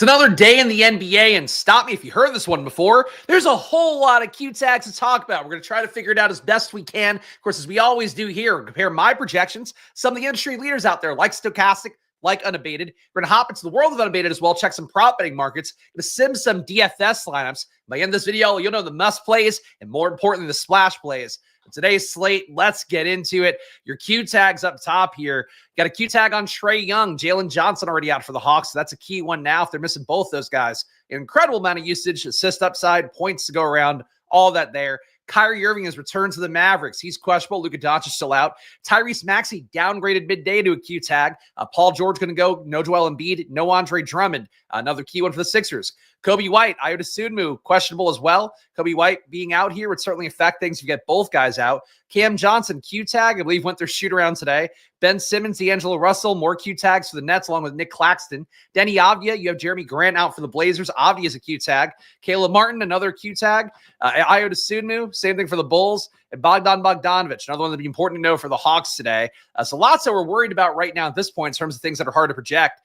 It's another day in the NBA, and stop me if you heard this one before. There's a whole lot of Q tags to talk about. We're going to try to figure it out as best we can. Of course, as we always do here, compare my projections, some of the industry leaders out there like Stokastic, like Unabated. We're going to hop into the world of Unabated as well, check some prop betting markets, going to sim some DFS lineups. By the end of this video, you'll know the must plays and more importantly, the splash plays. Today's slate, let's get into it. Your Q tags up top here. Got a Q tag on Trey Young, Jalen Johnson already out for the Hawks. So that's a key one now if they're missing both those guys. An incredible amount of usage, assist upside, points to go around, all that there. Kyrie Irving has returned to the Mavericks. He's questionable. Luka Doncic still out. Tyrese Maxey downgraded midday to a Q tag. Paul George going to go. No Joel Embiid. No Andre Drummond. Another key one for the Sixers. Kobe White, Ayo Dosunmu, questionable as well. Kobe White being out here would certainly affect things if you get both guys out. Cam Johnson, Q tag, I believe went their shoot around today. Ben Simmons, D'Angelo Russell, more Q tags for the Nets along with Nick Claxton. Denny Avdia, you have Jeremy Grant out for the Blazers. Avdia is a Q tag. Caleb Martin, another Q tag. Ayo Dosunmu, same thing for the Bulls. And Bogdan Bogdanovic, another one that'd be important to know for the Hawks today. So lots that we're worried about right now at this point in terms of things that are hard to project.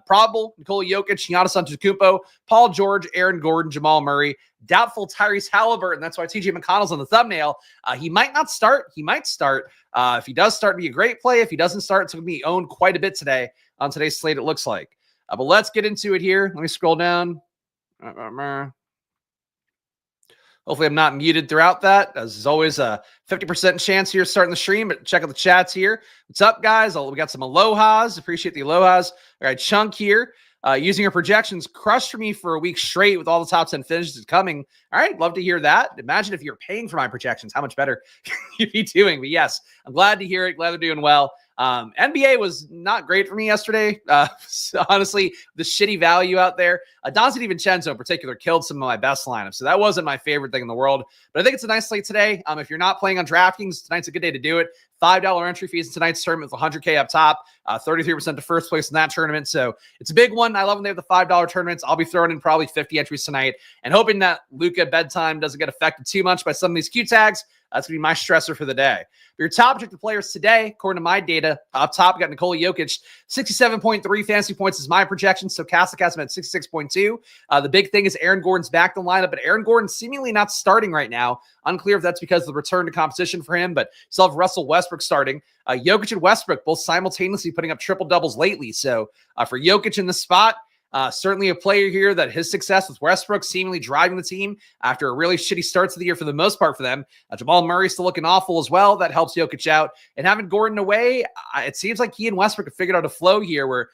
Probable, Nikola Jokic, Giannis Antetokounmpo, Paul George, Aaron Gordon, Jamal Murray. Doubtful Tyrese Halliburton. That's why TJ McConnell's on the thumbnail. He might not start. He might start. If he does start, it'd be a great play. If he doesn't start, it's going to be owned quite a bit today on today's slate, it looks like. But let's get into it here. Let me scroll down. Hopefully I'm not muted throughout that. As there's always a 50% chance here starting the stream, but check out the chats here. What's up, guys? We got some alohas. Appreciate the alohas. All right, Chunk here. Using your projections, crushed for me for a week straight with all the top 10 finishes coming. All right, love to hear that. Imagine if you're paying for my projections, how much better you'd be doing. But yes, I'm glad to hear it. Glad they're doing well. NBA was not great for me yesterday. Honestly, the shitty value out there. Donte DiVincenzo in particular killed some of my best lineups. So that wasn't my favorite thing in the world. But I think it's a nice slate today. If you're not playing on DraftKings, tonight's a good day to do it. $5 entry fees in tonight's tournament with 100K up top, 33% to first place in that tournament. So it's a big one. I love when they have the $5 tournaments. I'll be throwing in probably 50 entries tonight and hoping that Luka bedtime doesn't get affected too much by some of these Q tags. That's going to be my stressor for the day. But your top projected players today, according to my data, up top, we got Nikola Jokic, 67.3 fantasy points is my projection. So Stokastic has him at 66.2. The big thing is Aaron Gordon's back in the lineup, but Aaron Gordon's seemingly not starting right now. Unclear if that's because of the return to competition for him, but still have Russell Westbrook starting. Jokic and Westbrook both simultaneously putting up triple doubles lately. So for Jokic in the spot, certainly a player here that his success with Westbrook seemingly driving the team after a really shitty start to the year for the most part for them. Jamal Murray still looking awful as well. That helps Jokic out. And having Gordon away, it seems like he and Westbrook have figured out a flow here where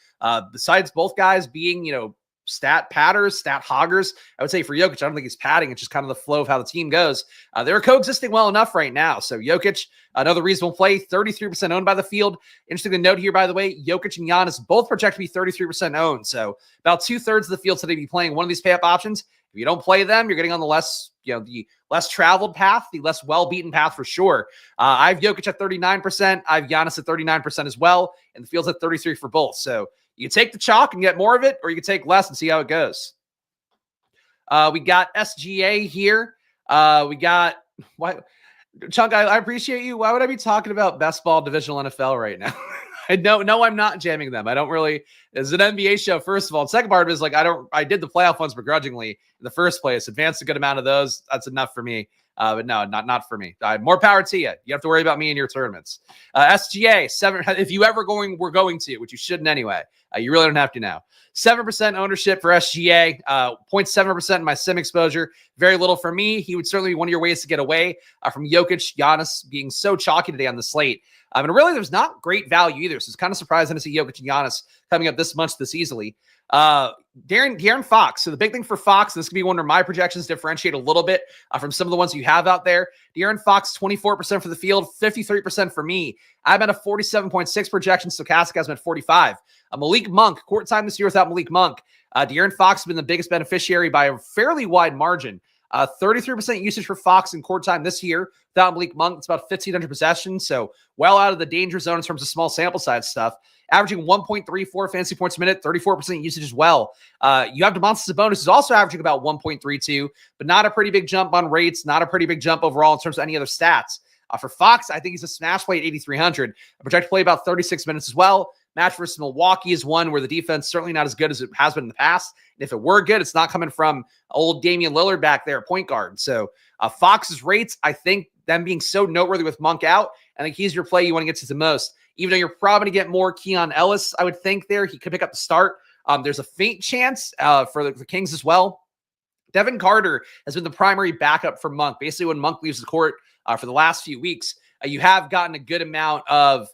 besides both guys being, stat padders, stat hoggers, I would say for Jokic, I don't think he's padding. It's just kind of the flow of how the team goes. They're coexisting well enough right now. So Jokic, another reasonable play, 33% owned by the field. Interesting to note here, by the way, Jokic and Giannis both project to be 33% owned. So about 2/3 of the field today be playing one of these pay-up options. If you don't play them, you're getting on the less, the less traveled path, the less well-beaten path for sure. I have Jokic at 39%. I have Giannis at 39% as well. And the field's at 33% for both. So you can take the chalk and get more of it, or you can take less and see how it goes. We got SGA here. We got Chunk. I appreciate you. Why would I be talking about best ball divisional NFL right now? No, I'm not jamming them. I don't really. It's an NBA show, first of all. The second part is I did the playoff ones begrudgingly in the first place. Advanced a good amount of those. That's enough for me. But no, not for me. More power to you. You have to worry about me in your tournaments. SGA 7. If you ever we're going to, which you shouldn't anyway. You really don't have to now. 7% ownership for SGA. 0.7% in my sim exposure. Very little for me. He would certainly be one of your ways to get away from Jokic, Giannis being so chalky today on the slate. And really, there's not great value either. So it's kind of surprising to see Jokic and Giannis coming up this much this easily. De'Aaron Fox. So the big thing for Fox, and this could be one where my projections differentiate a little bit from some of the ones you have out there. De'Aaron Fox, 24% for the field, 53% for me. I'm at a 47.6 projection. Stokastic has him at 45. Malik Monk, court time this year without Malik Monk. De'Aaron Fox has been the biggest beneficiary by a fairly wide margin. 33% usage for Fox in court time this year without Malik Monk. It's about 1,500 possessions. So well out of the danger zone in terms of small sample size stuff. Averaging 1.34 fantasy points a minute, 34% usage as well. You have Domantas Sabonis, who's also averaging about 1.32, but not a pretty big jump on rates, not a pretty big jump overall in terms of any other stats. For Fox, I think he's a smash play at 8,300. I project to play about 36 minutes as well. Match versus Milwaukee is one where the defense certainly not as good as it has been in the past. And if it were good, it's not coming from old Damian Lillard back there at point guard. So Fox's rates, I think them being so noteworthy with Monk out, I think he's your play you want to get to the most. Even though you're probably going to get more Keon Ellis, I would think there. He could pick up the start. There's a faint chance for the Kings as well. Devin Carter has been the primary backup for Monk. Basically, when Monk leaves the court for the last few weeks, you have gotten a good amount of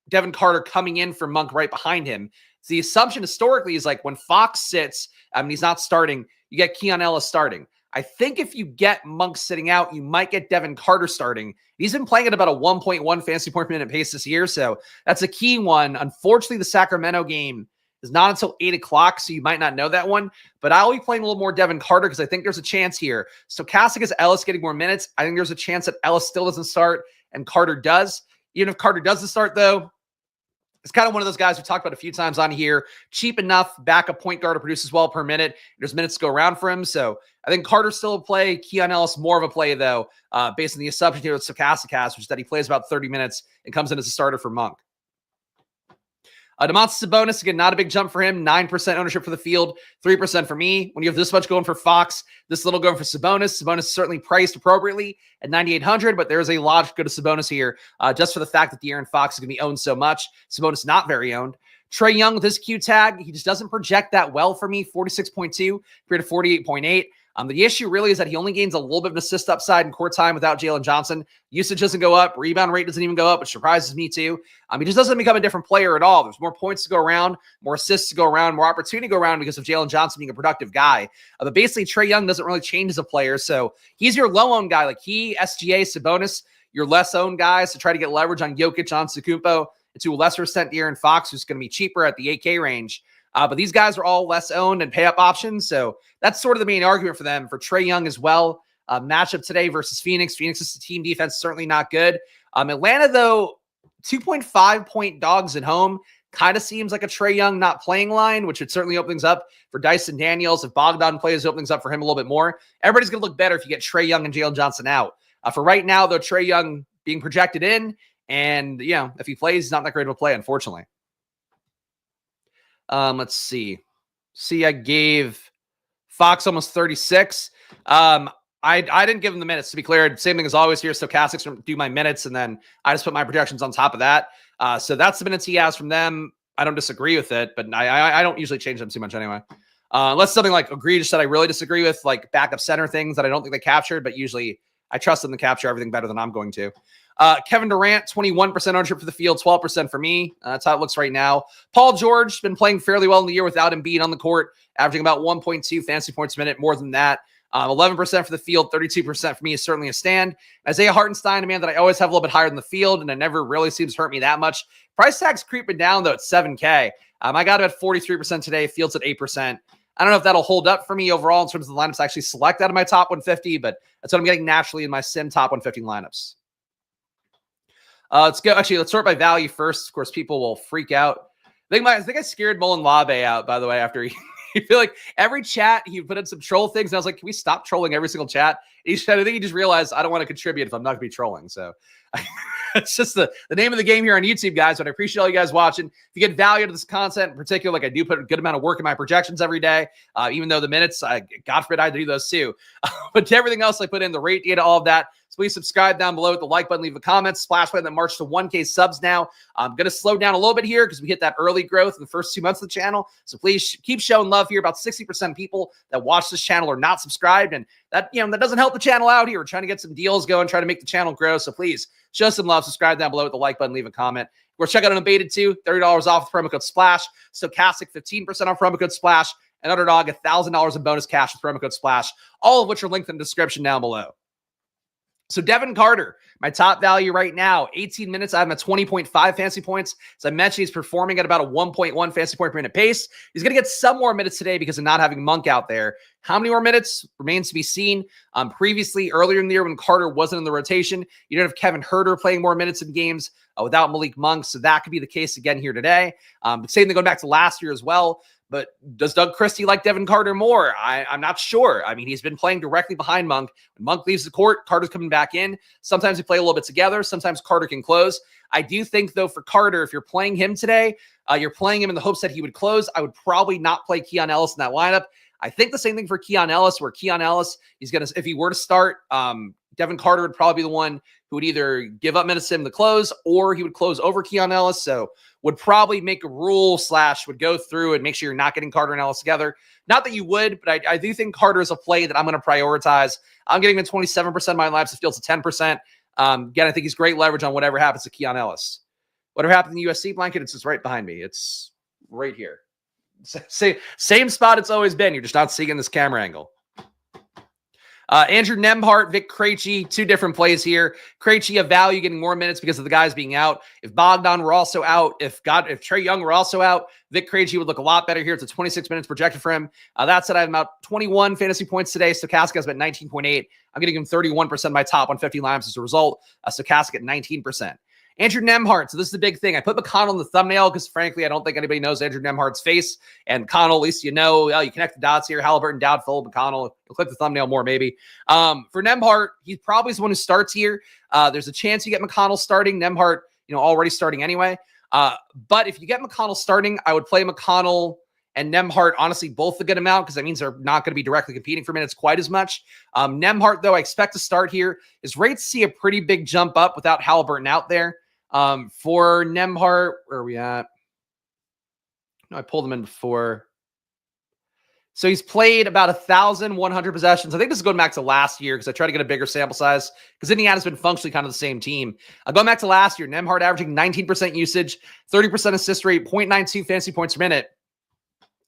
Devin Carter coming in for Monk right behind him. So the assumption historically is like when Fox sits, he's not starting, you get Keon Ellis starting. I think if you get Monk sitting out, you might get Devin Carter starting. He's been playing at about a 1.1 fantasy point per minute pace this year, so that's a key one. Unfortunately, the Sacramento game is not until 8 o'clock, so you might not know that one. But I'll be playing a little more Devin Carter because I think there's a chance here. Stokastic is Ellis getting more minutes. I think there's a chance that Ellis still doesn't start and Carter does. Even if Carter doesn't start, though, it's kind of one of those guys we talked about a few times on here. Cheap enough, backup point guard to produce as well per minute. There's minutes to go around for him. So I think Carter's still a play. Keon Ellis more of a play, though, based on the assumption here with Stokastic has, which is that he plays about 30 minutes and comes in as a starter for Monk. Domantas Sabonis, again, not a big jump for him. 9% ownership for the field, 3% for me. When you have this much going for Fox, this little going for Sabonis. Sabonis is certainly priced appropriately at 9,800, but there's a logic to go to Sabonis here just for the fact that De'Aaron Fox is going to be owned so much. Sabonis not very owned. Trey Young with his Q tag, he just doesn't project that well for me. 46.2 compared to 48.8. The issue really is that he only gains a little bit of an assist upside in court time without Jalen Johnson. Usage doesn't go up. Rebound rate doesn't even go up, which surprises me too. He just doesn't become a different player at all. There's more points to go around, more assists to go around, more opportunity to go around because of Jalen Johnson being a productive guy. But basically, Trey Young doesn't really change as a player. So he's your low-owned guy. Like he, SGA, Sabonis, your less-owned guys to try to get leverage on Jokic, on Antetokounmpo, and to a lesser extent, De'Aaron Fox, who's going to be cheaper at the 8K range. But these guys are all less owned and pay up options. So that's sort of the main argument for them. For Trey Young as well, matchup today versus Phoenix. Phoenix's team defense certainly not good. Atlanta, though, 2.5 point dogs at home. Kind of seems like a Trey Young not playing line, which would certainly open things up for Dyson Daniels. If Bogdan plays, it opens up for him a little bit more. Everybody's going to look better if you get Trey Young and Jalen Johnson out. For right now, though, Trey Young being projected in, and, if he plays, he's not that great of a play, unfortunately. Let's see. I gave Fox almost 36. I didn't give him the minutes, to be clear. Same thing as always here. Stokastic do my minutes, and then I just put my projections on top of that. So that's the minutes he has from them. I don't disagree with it, but I don't usually change them too much anyway. Unless something like egregious that I really disagree with, like backup center things that I don't think they captured, but usually I trust them to capture everything better than I'm going to. Kevin Durant, 21% ownership for the field, 12% for me. That's how it looks right now. Paul George been playing fairly well in the year without Embiid on the court, averaging about 1.2 fantasy points a minute, more than that. 11% for the field, 32% for me is certainly a stand. Isaiah Hartenstein, a man that I always have a little bit higher than the field, and it never really seems to hurt me that much. Price tag's creeping down, though, at 7K. I got him at 43% today, fields at 8%. I don't know if that'll hold up for me overall in terms of the lineups I actually select out of my top 150, but that's what I'm getting naturally in my sim top 150 lineups. Let's go. Actually, let's sort by value first. Of course, people will freak out. I think I scared Mullen Labe out, by the way, after he I feel like every chat he put in some troll things. And I was like, can we stop trolling every single chat? I think he just realized I don't want to contribute if I'm not going to be trolling. So it's just the name of the game here on YouTube, guys. But I appreciate all you guys watching. If you get value out of this content in particular, like I do put a good amount of work in my projections every day, even though the minutes, God forbid I do those too. But to everything else I put in, the rate data, all of that, so please subscribe down below with the like button, leave a comment, splash button that marched to 1K subs now. I'm going to slow down a little bit here because we hit that early growth in the first 2 months of the channel. So please keep showing love here. About 60% of people that watch this channel are not subscribed. And that, that doesn't help the channel out here. We're trying to get some deals going, trying to make the channel grow. So please show some love, subscribe down below with the like button, leave a comment. We're checking out Unabated too, $30 off with promo code SPLASH. Stokastic, 15% off promo code SPLASH. And Underdog, $1,000 in bonus cash with promo code SPLASH. All of which are linked in the description down below. So Devin Carter, my top value right now, 18 minutes. I have him at 20.5 fantasy points. As I mentioned, he's performing at about a 1.1 fantasy point per minute pace. He's going to get some more minutes today because of not having Monk out there. How many more minutes remains to be seen. Previously, earlier in the year when Carter wasn't in the rotation, you don't have Kevin Huerter playing more minutes in games without Malik Monk. So that could be the case again here today. Same thing going back to last year as well. But does Doug Christie like Devin Carter more? I'm not sure. I mean, he's been playing directly behind Monk. When Monk leaves the court, Carter's coming back in. Sometimes they play a little bit together. Sometimes Carter can close. I do think, though, for Carter, if you're playing him today, you're playing him in the hopes that he would close. I would probably not play Keon Ellis in that lineup. I think the same thing for Keon Ellis, where Keon Ellis, he's going to, if he were to start, Devin Carter would probably be the one who would either give up minutes to him to close, or he would close over Keon Ellis. So would probably make a rule / would go through and make sure you're not getting Carter and Ellis together. Not that you would, but I do think Carter is a play that I'm going to prioritize. I'm getting him 27% of my lineups. It feels to 10%. Again, I think he's great leverage on whatever happens to Keon Ellis. Whatever happened in the USC blanket, it's just right behind me. It's right here. Same spot it's always been. You're just not seeing this camera angle. Andrew Nembhard, Vic Krejci, two different plays here. Krejci, a value, getting more minutes because of the guys being out. If Bogdan were also out, if Trey Young were also out, Vic Krejci would look a lot better here. It's a 26 minutes projected for him. That said, I have about 21 fantasy points today. Stokastic has about 19.8. I'm getting him 31% of my top 150 lineups as a result. Stokastic at 19%. Andrew Nembhard. So this is the big thing. I put McConnell in the thumbnail because, frankly, I don't think anybody knows Andrew Nembhard's face. And Connell, at least you know, you connect the dots here. Halliburton, doubtful. McConnell, you'll click the thumbnail more maybe. For Nembhard, he probably is the one who starts here. There's a chance you get McConnell starting. Nembhard, already starting anyway. But if you get McConnell starting, I would play McConnell and Nembhard, honestly, both a good amount because that means they're not going to be directly competing for minutes quite as much. Nembhard, though, I expect to start here. His rates see a pretty big jump up without Halliburton out there. For Nembhard, where are we at? No, I pulled him in before. So he's played about 1,100 possessions. I think this is going back to last year because I tried to get a bigger sample size because Indiana's been functionally kind of the same team. Going back to last year, Nembhard averaging 19% usage, 30% assist rate, 0.92 fantasy points per minute.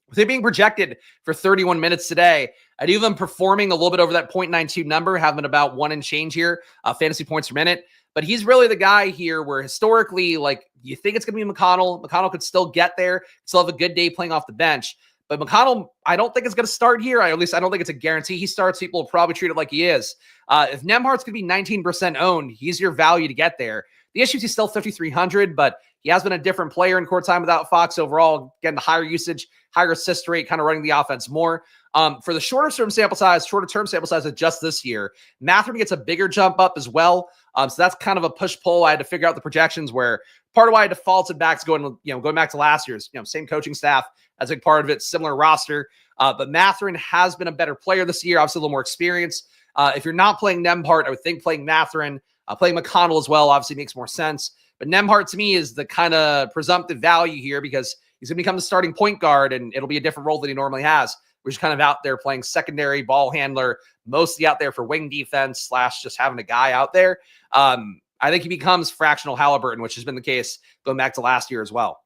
With it being projected for 31 minutes today, I do have him performing a little bit over that 0.92 number, having about 1 and change here, fantasy points per minute. But he's really the guy here where historically, like, you think it's going to be McConnell. McConnell could still get there, still have a good day playing off the bench. But McConnell, I don't think it's going to start here. At least I don't think it's a guarantee he starts. People will probably treat it like he is. If Nembhard's going to be 19% owned, he's your value to get there. The issue is he's still 5,300, but he has been a different player in court time without Fox overall. Getting the higher usage, higher assist rate, kind of running the offense more. For the shorter term sample size of just this year, Mathurin gets a bigger jump up as well. So that's kind of a push-pull. I had to figure out the projections where part of why I defaulted back to going back to last year's, same coaching staff as a big part of it, similar roster. But Mathurin has been a better player this year, obviously a little more experience. If you're not playing Nembhard, I would think playing Mathurin, playing McConnell as well, obviously makes more sense. But Nembhard to me is the kind of presumptive value here because he's going to become the starting point guard and it'll be a different role than he normally has. We're just kind of out there playing secondary ball handler, mostly out there for wing defense / just having a guy out there. I think he becomes fractional Halliburton, which has been the case going back to last year as well.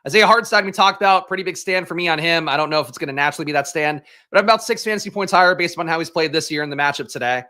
Isaiah Hartenstein, we talked about, pretty big stand for me on him. I don't know if it's going to naturally be that stand, but I'm about 6 fantasy points higher based on how he's played this year in the matchup today.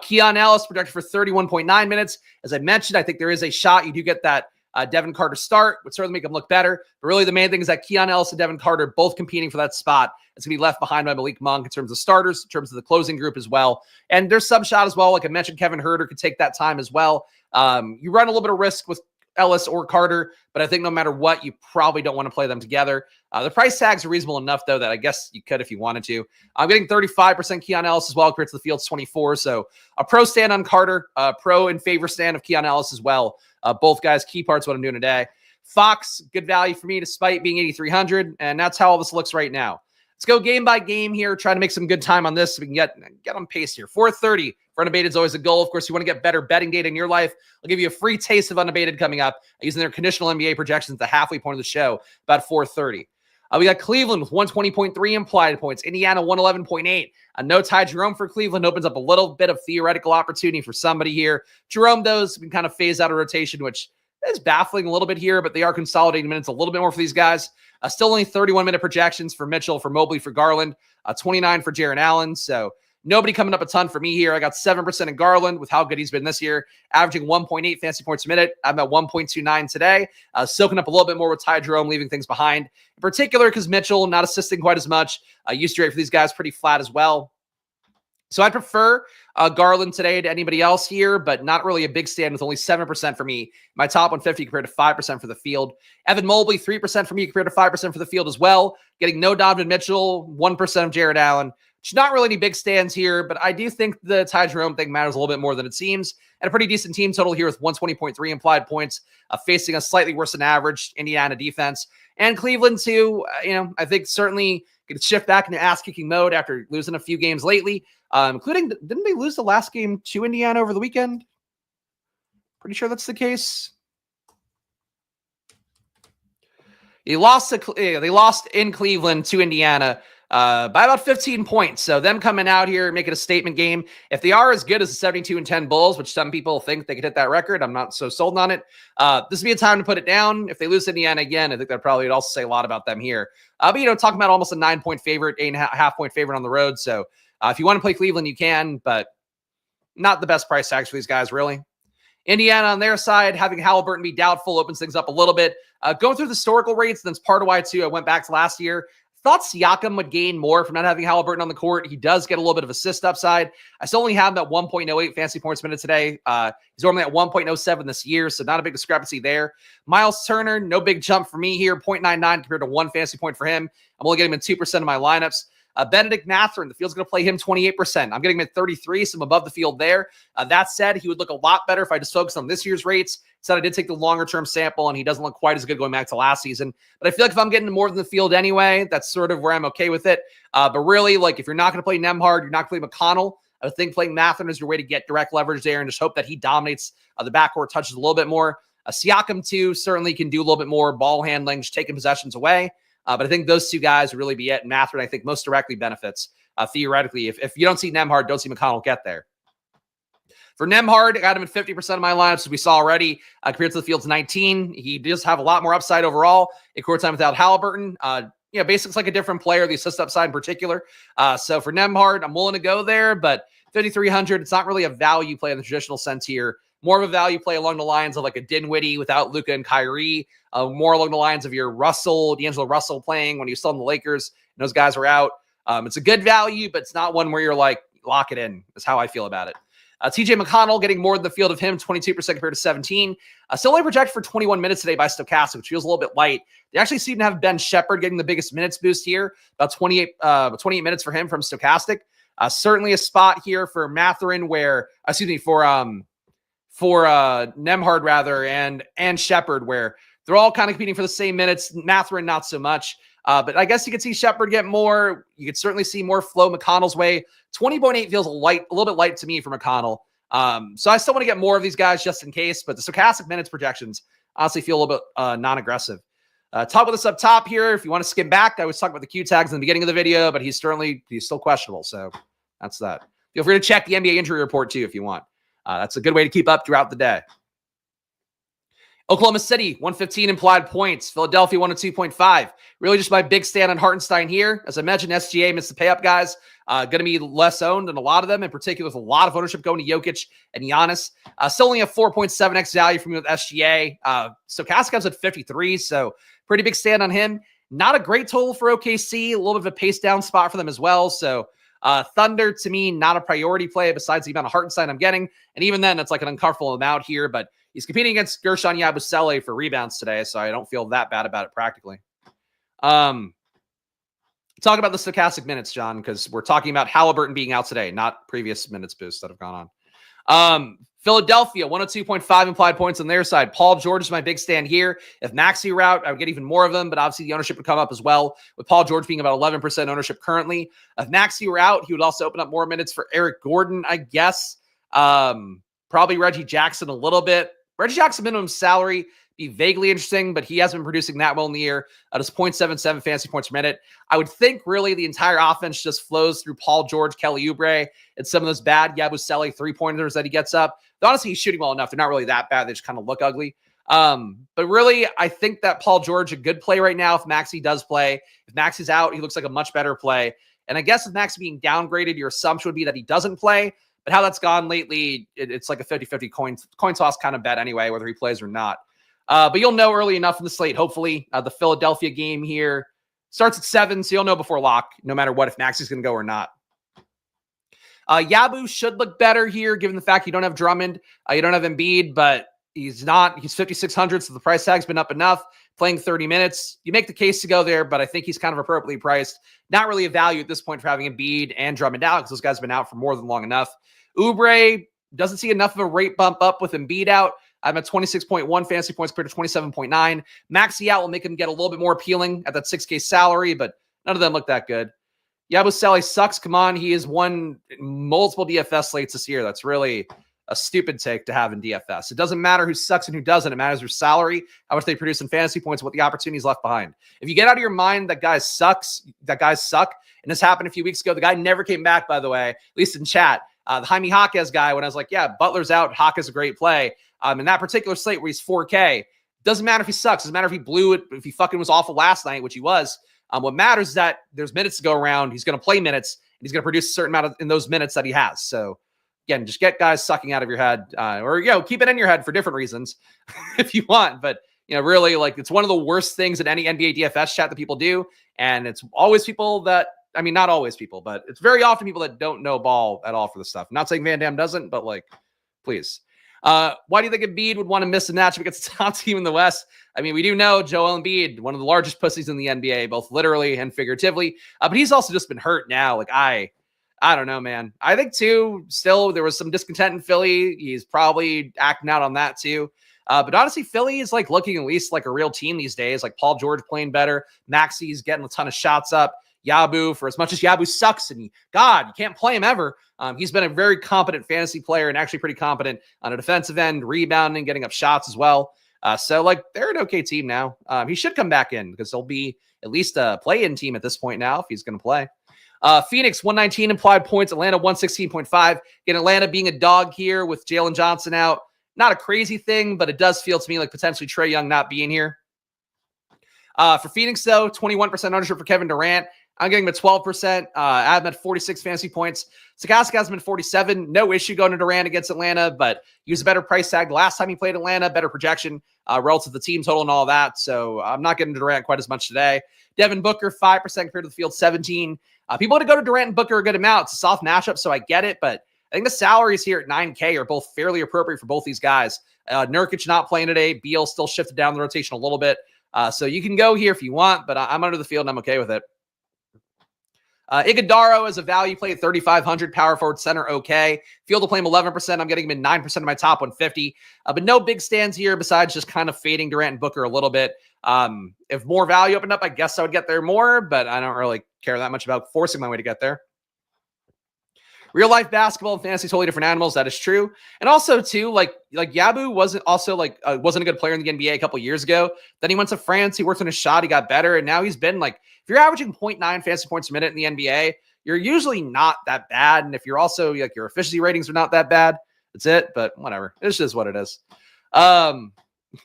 Keon Ellis projected for 31.9 minutes. As I mentioned, I think there is a shot you do get that Devin Carter start, would certainly make him look better. But really the main thing is that Keon Ellis and Devin Carter both competing for that spot. It's going to be left behind by Malik Monk in terms of starters, in terms of the closing group as well. And there's some shot as well. Like I mentioned, Kevin Huerter could take that time as well. You run a little bit of risk with Ellis or Carter, but I think no matter what, you probably don't want to play them together. The price tags are reasonable enough, though, that I guess you could if you wanted to. I'm getting 35% Keon Ellis as well compared to the field's 24. So a pro stand on Carter, pro in favor stand of Keon Ellis as well. Both guys, key parts of what I'm doing today. Fox, good value for me despite being 8,300, and that's how all this looks right now. Let's go game by game here, try to make some good time on this so we can get on pace here. 4:30 for Unabated is always a goal. Of course, you want to get better betting data in your life. I'll give you a free taste of Unabated coming up using their conditional NBA projections at the halfway point of the show, about 4:30. We got Cleveland with 120.3 implied points. Indiana, 111.8. No Ty Jerome for Cleveland opens up a little bit of theoretical opportunity for somebody here. Jerome, though, can kind of phase out of rotation, which is baffling a little bit here, but they are consolidating minutes a little bit more for these guys. Still only 31-minute projections for Mitchell, for Mobley, for Garland. 29 for Jaren Allen. So nobody coming up a ton for me here. I got 7% in Garland with how good he's been this year, averaging 1.8 fantasy points a minute. I'm at 1.29 today, soaking up a little bit more with Ty Jerome, leaving things behind. In particular, because Mitchell not assisting quite as much. Usage rate for these guys pretty flat as well. So I prefer Garland today to anybody else here, but not really a big stand with only 7% for me. My top 150 compared to 5% for the field. Evan Mobley, 3% for me compared to 5% for the field as well. Getting no Donovan Mitchell, 1% of Jared Allen. Which not really any big stands here, but I do think the Ty Jerome thing matters a little bit more than it seems. And a pretty decent team total here with 120.3 implied points, facing a slightly worse than average Indiana defense. And Cleveland too, I think certainly could shift back into ass-kicking mode after losing a few games lately. Including, didn't they lose the last game to Indiana over the weekend? Pretty sure that's the case. They lost in Cleveland to Indiana by about 15 points. So them coming out here, making a statement game. If they are as good as the 72-10 Bulls, which some people think they could hit that record, I'm not so sold on it. This would be a time to put it down. If they lose to Indiana again, I think that probably would also say a lot about them here. But, talking about almost a 9-point favorite, 8.5-point favorite on the road. So if you want to play Cleveland, you can, but not the best price tags for these guys, really. Indiana on their side, having Halliburton be doubtful opens things up a little bit. Going through the historical rates, that's part of why, too, I went back to last year. Thought Siakam would gain more from not having Halliburton on the court. He does get a little bit of assist upside. I still only have him at 1.08 fantasy points per minute today. He's normally at 1.07 this year, so not a big discrepancy there. Miles Turner, no big jump for me here, 0.99 compared to 1 fantasy point for him. I'm only getting him in 2% of my lineups. Benedict Mathurin, the field's going to play him 28%. I'm getting him at 33, so I'm above the field there. That said, he would look a lot better if I just focused on this year's rates. Said I did take the longer-term sample, and he doesn't look quite as good going back to last season. But I feel like if I'm getting more than the field anyway, that's sort of where I'm okay with it. But really, if you're not going to play Nembhard, you're not going to play McConnell, I would think playing Mathurin is your way to get direct leverage there and just hope that he dominates the backcourt, touches a little bit more. Siakam, too, certainly can do a little bit more ball handling, just taking possessions away. But I think those two guys would really be it. And Mathurin, I think, most directly benefits. Theoretically, if you don't see Nembhard, don't see McConnell get there. For Nembhard, I got him at 50% of my lineups, as we saw already, compared to the field's 19. He does have a lot more upside overall in court time without Halliburton. Basic's like a different player, the assist upside in particular. So for Nembhard, I'm willing to go there, but 5,300, it's not really a value play in the traditional sense here. More of a value play along the lines of like a Dinwiddie without Luka and Kyrie. More along the lines of your D'Angelo Russell playing when he was still in the Lakers and those guys were out. It's a good value, but it's not one where you're like, lock it in, is how I feel about it. TJ McConnell getting more than the field of him, 22% compared to 17. Still only projected for 21 minutes today by Stokastic, which feels a little bit light. They actually seem to have Ben Shepherd getting the biggest minutes boost here, about 28 minutes for him from Stokastic. Certainly a spot here for Mathurin for Nembhard rather, and Shepherd, where they're all kind of competing for the same minutes. Mathurin, not so much. But I guess you could see Shepherd get more. You could certainly see more flow McConnell's way. 20.8 feels a little bit light to me for McConnell. So I still want to get more of these guys just in case, but the Stokastic minutes projections honestly feel a little bit non-aggressive. Talk about this up top here. If you want to skim back, I was talking about the Q tags in the beginning of the video, but he's still questionable. So that's that. Feel free to check the NBA injury report too if you want. That's a good way to keep up throughout the day. Oklahoma City, 115 implied points. Philadelphia, 102.5. Really just my big stand on Hartenstein here. As I mentioned, SGA missed the pay-up guys. Going to be less owned than a lot of them, in particular with a lot of ownership going to Jokic and Giannis. Still only a 4.7x value for me with SGA. Stokastic comes at 53, so pretty big stand on him. Not a great total for OKC. A little bit of a pace down spot for them as well, so Thunder, to me, not a priority play besides the amount of Hartenstein I'm getting. And even then, it's like an uncomfortable amount here. But he's competing against Gershon Yabusele for rebounds today, so I don't feel that bad about it practically. Talk about the Stokastic minutes, John, because we're talking about Halliburton being out today, not previous minutes boosts that have gone on. Philadelphia, 102.5 implied points on their side. Paul George is my big stand here. If Maxey were out, I would get even more of them, but obviously the ownership would come up as well, with Paul George being about 11% ownership currently. If Maxey were out, he would also open up more minutes for Eric Gordon, I guess. Probably Reggie Jackson a little bit. Reggie Jackson minimum salary be vaguely interesting, but he hasn't been producing that well in the year. Just 0.77 fantasy points per minute. I would think really the entire offense just flows through Paul George, Kelly Oubre, and some of those bad Yabusele three-pointers that he gets up. But honestly, he's shooting well enough. They're not really that bad. They just kind of look ugly. But really, I think that Paul George, a good play right now if Maxey does play. If Maxey's out, he looks like a much better play. And I guess with Maxey being downgraded, your assumption would be that he doesn't play. But how that's gone lately, it's like a 50-50 coin toss kind of bet anyway, whether he plays or not. But you'll know early enough in the slate, hopefully. The Philadelphia game here starts at 7, so you'll know before lock, no matter what, if Maxey's going to go or not. Yabu should look better here, given the fact you don't have Drummond, you don't have Embiid, but he's 5,600, so the price tag's been up enough. Playing 30 minutes, you make the case to go there, but I think he's kind of appropriately priced. Not really a value at this point for having Embiid and Drummond out, because those guys have been out for more than long enough. Oubre doesn't see enough of a rate bump up with Embiid out. I'm at 26.1 fantasy points compared to 27.9. Maxey out will make him get a little bit more appealing at that 6K salary, but none of them look that good. Yabusele sucks. Come on. He has won multiple DFS slates this year. That's really a stupid take to have in DFS. It doesn't matter who sucks and who doesn't. It matters their salary, how much they produce in fantasy points, what the opportunities left behind. If you get out of your mind that guys suck, and this happened a few weeks ago, the guy never came back, by the way, at least in chat. The Jaime Jaquez guy, when I was like, yeah, Butler's out, Jaquez is a great play. In that particular slate where he's 4K, doesn't matter if he sucks. Doesn't matter if he blew it, if he fucking was awful last night, which he was. What matters is that there's minutes to go around. He's going to play minutes, and he's going to produce a certain amount in those minutes that he has. So, again, just get guys sucking out of your head, or keep it in your head for different reasons if you want. But really, like, it's one of the worst things in any NBA DFS chat that people do, and it's always people that, I mean, not always people, but it's very often people that don't know ball at all for this stuff. I'm not saying Van Dam doesn't, but like, please. Why do you think Embiid would want to miss a matchup against the top team in the West? I mean, we do know Joel Embiid, one of the largest pussies in the NBA, both literally and figuratively. But he's also just been hurt now. Like, I don't know, man. I think, too, still there was some discontent in Philly. He's probably acting out on that, too. But honestly, Philly is like looking at least like a real team these days. Like Paul George playing better. Maxey's getting a ton of shots up. Yabu, for as much as Yabu sucks, and you can't play him ever. He's been a very competent fantasy player and actually pretty competent on a defensive end, rebounding, getting up shots as well. So like they're an okay team now. He should come back in because he'll be at least a play-in team at this point now if he's going to play. Phoenix 119 implied points, Atlanta 116.5. Again, Atlanta being a dog here with Jalen Johnson out. Not a crazy thing, but it does feel to me like potentially Trey Young not being here. For Phoenix, though, 21% ownership for Kevin Durant. I'm getting him at 12%. Adam at 46 fantasy points. Stokastic has him at 47. No issue going to Durant against Atlanta, but he was a better price tag the last time he played Atlanta, better projection relative to the team total and all that. So I'm not getting to Durant quite as much today. Devin Booker, 5% compared to the field, 17. People want to go to Durant and Booker a good amount. It's a soft matchup, so I get it, but I think the salaries here at 9K are both fairly appropriate for both these guys. Nurkic not playing today. Beal still shifted down the rotation a little bit. So you can go here if you want, but I'm under the field and I'm okay with it. Iguodaro as a value play at 3,500, power forward center, okay. Field to play him 11%. I'm getting him in 9% of my top 150. But no big stands here besides just kind of fading Durant and Booker a little bit. If more value opened up, I guess I would get there more, but I don't really care that much about forcing my way to get there. Real life basketball and fantasy, totally different animals. That is true. And also too, like Yabu wasn't a good player in the NBA a couple years ago. Then he went to France. He worked on his shot. He got better. And now he's been like, if you're averaging 0.9 fantasy points a minute in the NBA, you're usually not that bad. And if you're also like your efficiency ratings are not that bad, that's it. But whatever. It's just what it is.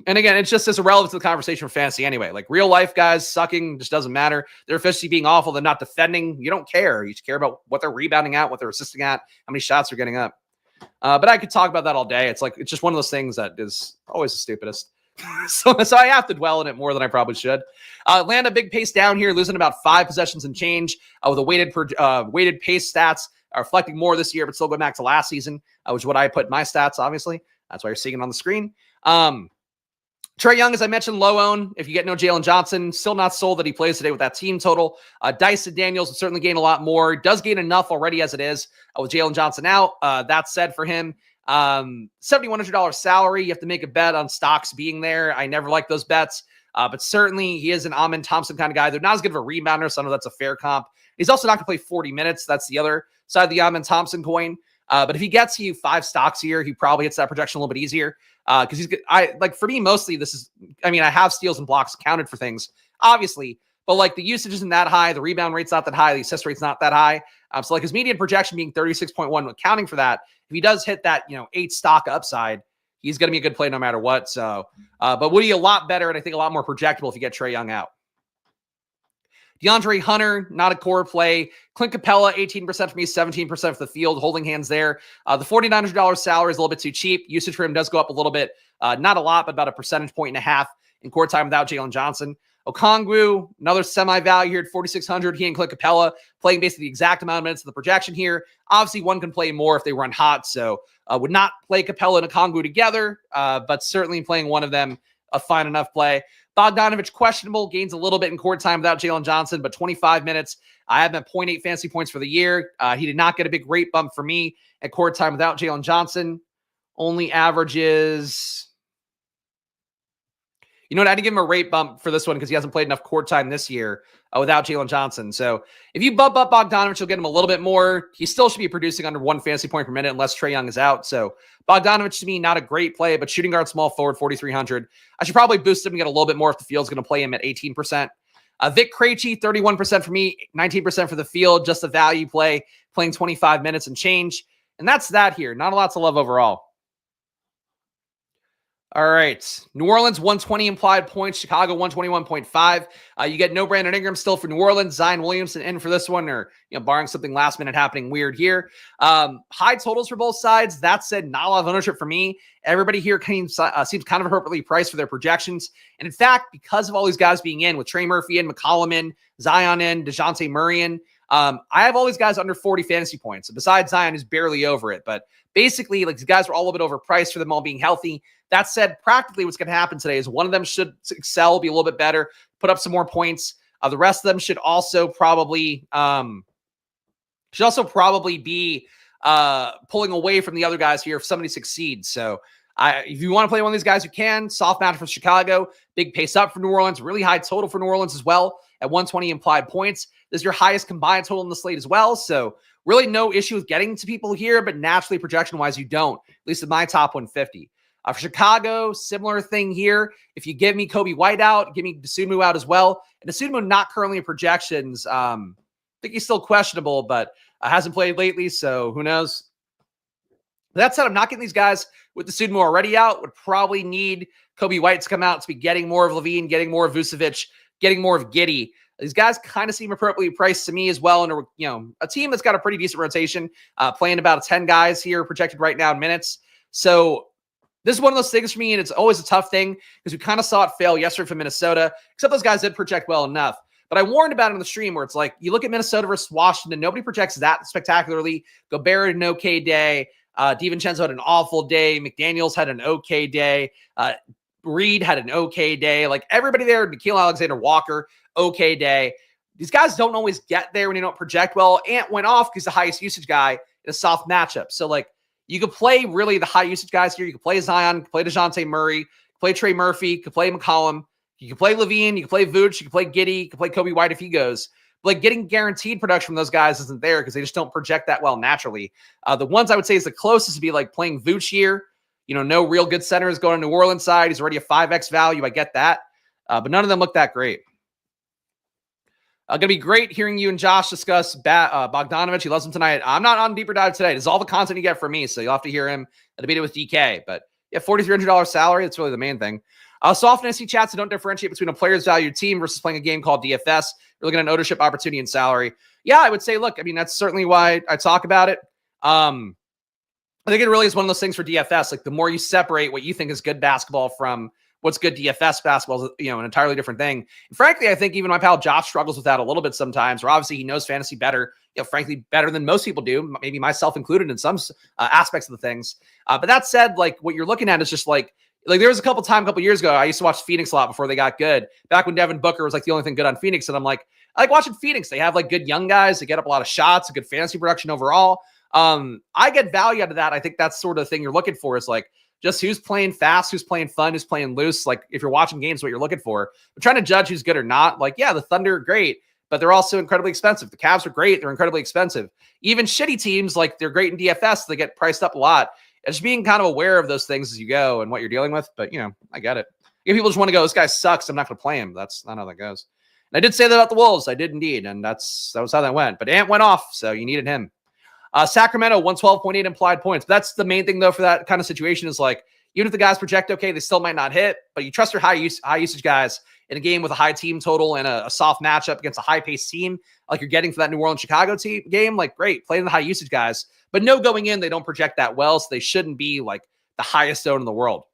And again, it's just as irrelevant to the conversation for fantasy anyway. Like real life guys sucking just doesn't matter. Their efficiency being awful, they're not defending. You don't care. You just care about what they're rebounding at, what they're assisting at, how many shots they're getting up. But I could talk about that all day. It's just one of those things that is always the stupidest. so I have to dwell on it more than I probably should. Atlanta, big pace down here, losing about 5 possessions and change with a weighted pace stats are reflecting more this year, but still going back to last season, which is what I put in my stats, obviously. That's why you're seeing it on the screen. Trey Young, as I mentioned, low own. If you get no Jalen Johnson, still not sold that he plays today with that team total. Dyson Daniels will certainly gain a lot more. Does gain enough already as it is with Jalen Johnson out. That said, for him, $7,100 salary. You have to make a bet on stocks being there. I never like those bets, but certainly he is an Amen Thompson kind of guy. They're not as good of a rebounder, so I know that's a fair comp. He's also not going to play 40 minutes. That's the other side of the Amen Thompson coin. But if he gets you 5 stocks here, he probably hits that projection a little bit easier. Because for me, mostly I have steals and blocks accounted for things, obviously, but like the usage isn't that high. The rebound rate's not that high. The assist rate's not that high. So like his median projection being 36.1, accounting for that, if he does hit that, 8 stock upside, he's going to be a good play no matter what. So, but would be a lot better. And I think a lot more projectable if you get Trey Young out. DeAndre Hunter, not a core play. Clint Capella, 18% for me, 17% for the field, holding hands there. The $4,900 salary is a little bit too cheap. Usage for him does go up a little bit. Not a lot, but about a percentage point and a half in court time without Jalen Johnson. Okongwu, another semi-value here at 4,600. He and Clint Capella playing basically the exact amount of minutes of the projection here. Obviously, one can play more if they run hot, so would not play Capella and Okongwu together, but certainly playing one of them a fine enough play. Bogdanovich, questionable, gains a little bit in court time without Jalen Johnson, but 25 minutes. I have him at 0.8 fantasy points for the year. He did not get a big rate bump for me at court time without Jalen Johnson. Only averages... You know what? I had to give him a rate bump for this one because he hasn't played enough court time this year without Jalen Johnson. So if you bump up Bogdanovich, you'll get him a little bit more. He still should be producing under 1 fantasy point per minute unless Trey Young is out. So Bogdanovich to me, not a great play, but shooting guard, small forward, 4,300. I should probably boost him and get a little bit more if the field's going to play him at 18%. Vic Krejci, 31% for me, 19% for the field, just a value play, playing 25 minutes and change. And that's that here. Not a lot to love overall. All right. New Orleans, 120 implied points. Chicago, 121.5. You get no Brandon Ingram still for New Orleans. Zion Williamson in for this one, or barring something last minute happening weird here. High totals for both sides. That said, not a lot of ownership for me. Everybody here seems kind of appropriately priced for their projections. And in fact, because of all these guys being in, with Trey Murphy in, McCollum in, Zion in, DeJounte Murray in, I have all these guys under 40 fantasy points. Besides Zion, who's barely over it. But basically, these guys were all a little bit overpriced for them all being healthy. That said, practically what's going to happen today is one of them should excel, be a little bit better, put up some more points. The rest of them should also probably be pulling away from the other guys here if somebody succeeds. So if you want to play one of these guys, you can. Soft match for Chicago, big pace up for New Orleans, really high total for New Orleans as well at 120 implied points. This is your highest combined total in the slate as well. So really no issue with getting to people here, but naturally projection-wise, you don't, at least in my top 150. For Chicago, similar thing here. If you give me Kobe White out, give me Dosunmu out as well. And Dosunmu not currently in projections. I think he's still questionable, but hasn't played lately, so who knows? That said, I'm not getting these guys with Dosunmu already out. Would probably need Kobe White to come out to be getting more of Levine, getting more of Vucevic, getting more of Giddey. These guys kind of seem appropriately priced to me as well. And a team that's got a pretty decent rotation, playing about 10 guys here projected right now in minutes. So this is one of those things for me, and it's always a tough thing because we kind of saw it fail yesterday from Minnesota, except those guys did project well enough. But I warned about it on the stream where it's like, you look at Minnesota versus Washington, nobody projects that spectacularly. Gobert had an okay day. DiVincenzo had an awful day. McDaniels had an okay day. Reed had an okay day. Like everybody there, Nickeil Alexander-Walker, okay day. These guys don't always get there when you don't project well. Ant went off because the highest usage guy in a soft matchup. So you could play really the high usage guys here. You could play Zion, you could play DeJounte Murray, you could play Trey Murphy, you could play McCollum, you could play Levine, you could play Vooch, you could play Giddey, you could play Kobe White if he goes. But getting guaranteed production from those guys isn't there because they just don't project that well naturally. The ones I would say is the closest to be playing Vooch here. No real good centers going to New Orleans side. He's already a 5x value. I get that. But none of them look that great. Going to be great hearing you and Josh discuss Bogdanovich. He loves him tonight. I'm not on deeper dive today. This is all the content you get from me, so you'll have to hear him debate it with DK. But yeah, $4,300 salary. That's really the main thing. Soft fantasy chats that don't differentiate between a player's valued team versus playing a game called DFS. You're looking at an ownership opportunity and salary. Yeah, I would say, look, that's certainly why I talk about it. I think it really is one of those things for DFS. The more you separate what you think is good basketball from what's good DFS basketball is, an entirely different thing. And frankly, I think even my pal Josh struggles with that a little bit sometimes, where obviously he knows fantasy better, frankly, better than most people do, maybe myself included in some aspects of the things. But that said, what you're looking at is just there was a couple years ago, I used to watch Phoenix a lot before they got good. Back when Devin Booker was the only thing good on Phoenix. And I'm I like watching Phoenix. They have good young guys. They get up a lot of shots, a good fantasy production overall. I get value out of that. I think that's sort of the thing you're looking for is just who's playing fast, who's playing fun, who's playing loose. If you're watching games, what you're looking for. But trying to judge who's good or not. Yeah, the Thunder are great, but they're also incredibly expensive. The Cavs are great. They're incredibly expensive. Even shitty teams, they're great in DFS. They get priced up a lot. It's just being kind of aware of those things as you go and what you're dealing with. But, I get it. If people just want to go, this guy sucks, I'm not going to play him. That's not how that goes. And I did say that about the Wolves. I did indeed. And that was how that went. But Ant went off, so you needed him. Sacramento, 112.8 implied points. But that's the main thing, though, for that kind of situation is even if the guys project okay, they still might not hit. But you trust your high usage guys in a game with a high team total and a soft matchup against a high-paced team you're getting for that New Orleans-Chicago game. Great, play the high usage guys. But no, going in, they don't project that well, so they shouldn't be the highest owned in the world.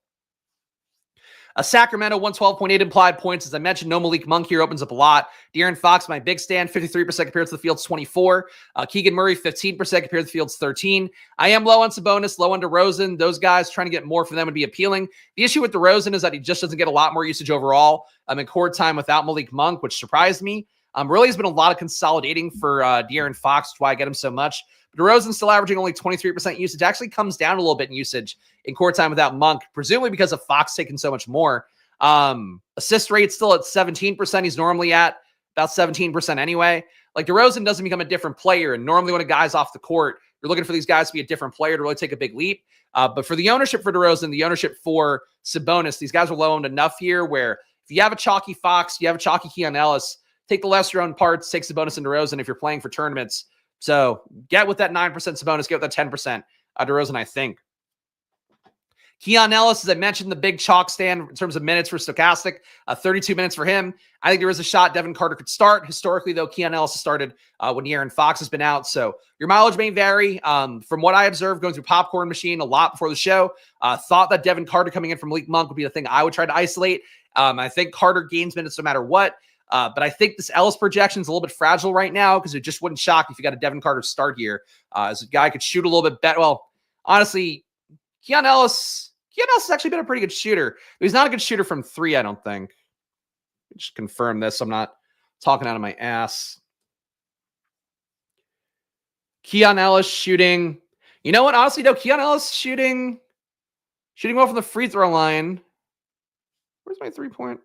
Sacramento, 112.8 implied points. As I mentioned, no Malik Monk here opens up a lot. De'Aaron Fox, my big stand, 53% compared to the field's 24. Keegan Murray, 15% compared to the field's 13. I am low on Sabonis, low on DeRozan. Those guys, trying to get more for them would be appealing. The issue with DeRozan is that he just doesn't get a lot more usage overall in court time without Malik Monk, which surprised me. Really has been a lot of consolidating for De'Aaron Fox. That's why I get him so much. But DeRozan's still averaging only 23% usage. Actually comes down a little bit in usage in court time without Monk, presumably because of Fox taking so much more. Assist rate still at 17%. He's normally at about 17% anyway. Like DeRozan doesn't become a different player. And normally when a guy's off the court, you're looking for these guys to be a different player to really take a big leap. But for the ownership for DeRozan, the ownership for Sabonis, these guys are low owned enough here where if you have a chalky Fox, you have a chalky Keon Ellis, take the lesser owned parts, take Sabonis and DeRozan if you're playing for tournaments. So get with that 9% Sabonis, get with that 10% DeRozan, I think. Keon Ellis, as I mentioned, the big chalk stand in terms of minutes for Stokastic, 32 minutes for him. I think there is a shot Devin Carter could start. Historically, though, Keon Ellis has started when De'Aaron Fox has been out. So your mileage may vary. From what I observed going through Popcorn Machine a lot before the show, thought that Devin Carter coming in from Malik Monk would be the thing I would try to isolate. I think Carter gains minutes no matter what. But I think this Ellis projection is a little bit fragile right now because it just wouldn't shock if you got a Devin Carter start here. As a guy could shoot a little bit better. Well, honestly, Keon Ellis has actually been a pretty good shooter. But he's not a good shooter from three, I don't think. Just confirm this. I'm not talking out of my ass. Keon Ellis shooting. You know what? Honestly, though, Keon Ellis shooting well from the free throw line. Where's my 3-point?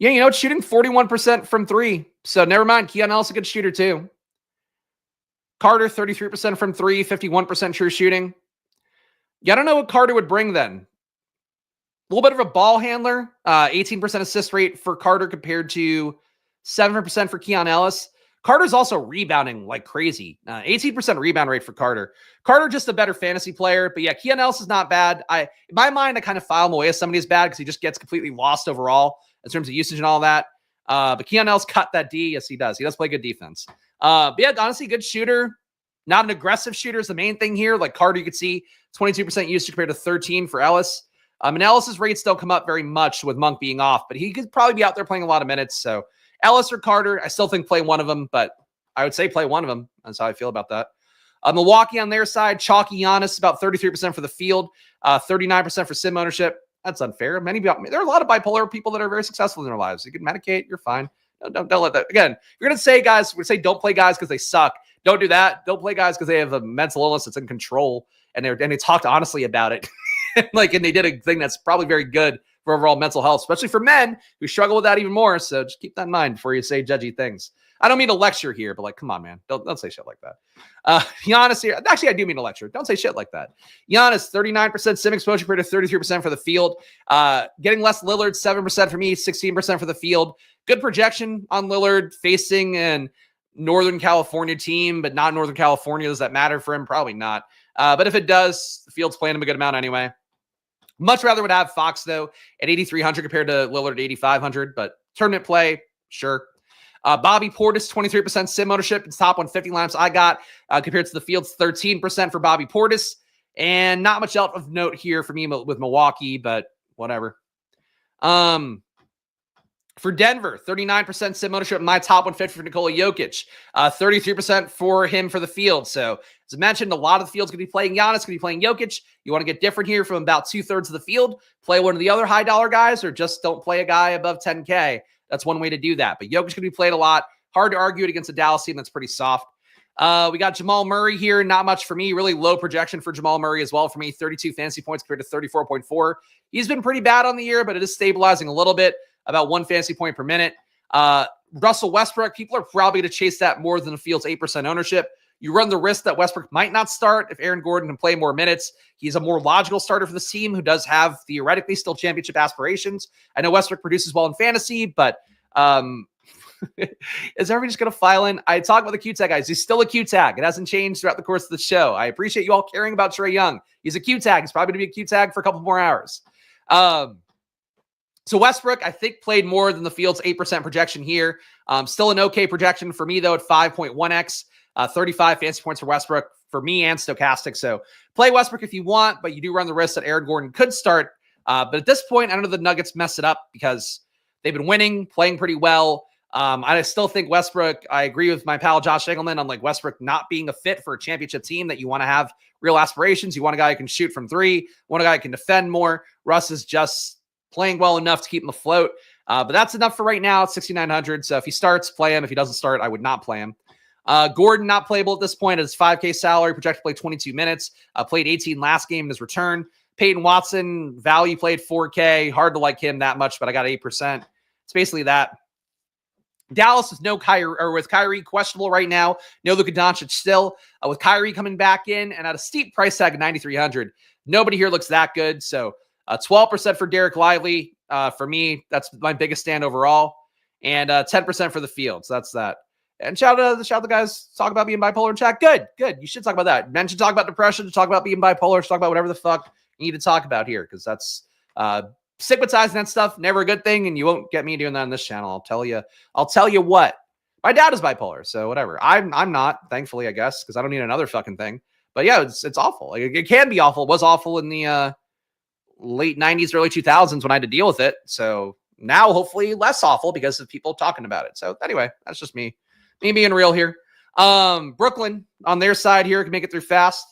Yeah, you know, it's shooting 41% from three. So never mind. Keon Ellis is a good shooter too. Carter, 33% from three, 51% true shooting. Yeah, I don't know what Carter would bring then. A little bit of a ball handler. 18% assist rate for Carter compared to 7% for Keon Ellis. Carter's also rebounding like crazy. 18% rebound rate for Carter. Carter just a better fantasy player. But yeah, Keon Ellis is not bad. In my mind, I kind of file him away as somebody who's bad because he just gets completely lost overall in terms of usage and all that. But Keon Ellis cut that D. Yes, he does. He does play good defense. But yeah, honestly, good shooter. Not an aggressive shooter is the main thing here. Like Carter, you could see 22% usage compared to 13 for Ellis. And Ellis's rates don't come up very much with Monk being off, but he could probably be out there playing a lot of minutes. So Ellis or Carter, I still think play one of them, but I would say play one of them. That's how I feel about that. Milwaukee on their side, chalky Giannis, about 33% for the field, 39% for sim ownership. That's unfair. There are a lot of bipolar people that are very successful in their lives. You can medicate, you're fine. Don't let that. Again, you're going to say guys, we're going to say don't play guys because they suck. Don't do that. Don't play guys because they have a mental illness that's in control and they talked honestly about it. And they did a thing that's probably very good for overall mental health, especially for men who struggle with that even more. So just keep that in mind before you say judgy things. I don't mean to lecture here, but come on, man. Don't say shit like that. Giannis here. Actually, I do mean to lecture. Don't say shit like that. Giannis, 39% sim exposure compared to 33% for the field. Getting less Lillard, 7% for me, 16% for the field. Good projection on Lillard facing an Northern California team, but not Northern California. Does that matter for him? Probably not. But if it does, the field's playing him a good amount anyway. Much rather would have Fox, though, at 8,300 compared to Lillard at 8,500. But tournament play, sure. Bobby Portis, 23% sim ownership. It's top 150 lineups I got compared to the field's 13% for Bobby Portis. And not much else of note here for me with Milwaukee, but whatever. For Denver, 39% sim ownership. My top 150 for Nikola Jokic. 33% for him for the field. So, as I mentioned, a lot of the field's going to be playing Giannis, going to be playing Jokic. You want to get different here from about 2/3 of the field. Play one of the other high dollar guys or just don't play a guy above 10K. That's one way to do that. But Jokic's going to be played a lot. Hard to argue it against a Dallas team that's pretty soft. We got Jamal Murray here. Not much for me. Really low projection for Jamal Murray as well for me. 32 fantasy points compared to 34.4. He's been pretty bad on the year, but it is stabilizing a little bit. About 1 fantasy point per minute. Russell Westbrook, people are probably going to chase that more than the field's 8% ownership. You run the risk that Westbrook might not start if Aaron Gordon can play more minutes. He's a more logical starter for this team who does have theoretically still championship aspirations. I know Westbrook produces well in fantasy, but is everybody just going to file in? I talk about the Q-Tag guys. He's still a Q-Tag. It hasn't changed throughout the course of the show. I appreciate you all caring about Trey Young. He's a Q-Tag. He's probably going to be a Q-Tag for a couple more hours. So Westbrook, I think, played more than the field's 8% projection here. Still an okay projection for me, though, at 5.1x. 35 fantasy points for Westbrook for me and Stokastic. So play Westbrook if you want, but you do run the risk that Aaron Gordon could start But at this point, I don't know the Nuggets mess it up because they've been winning, playing pretty well. I still think Westbrook, I agree with my pal Josh Engelman on like Westbrook not being a fit for a championship team that you want to have real aspirations. You want a guy who can shoot from three, you want a guy who can defend more. Russ is just playing well enough to keep him afloat. But that's enough for right now. It's 6,900. So if he starts, play him. If he doesn't start, I would not play him. Gordon, not playable at this point. At his 5K salary, projected to play 22 minutes. Played 18 last game in his return. Peyton Watson, value played 4K. Hard to like him that much, but I got 8%. It's basically that. Dallas with Kyrie questionable right now. No Luka Doncic still. With Kyrie coming back in and at a steep price tag of 9,300. Nobody here looks that good. So 12% for Derek Lively. For me, that's my biggest stand overall. And 10% for the field. So that's that. And shout out the guys talk about being bipolar in chat. Good. You should talk about that. Men should talk about depression, talk about being bipolar, talk about whatever the fuck you need to talk about here, because that's stigmatizing that stuff, never a good thing, and you won't get me doing that on this channel. I'll tell you what. My dad is bipolar, so whatever. I'm not, thankfully, I guess, because I don't need another fucking thing. But yeah, it's awful. Like, it can be awful. It was awful in the late 90s, early 2000s when I had to deal with it. So now, hopefully, less awful because of people talking about it. So anyway, that's just me being real here. Brooklyn on their side here can make it through fast.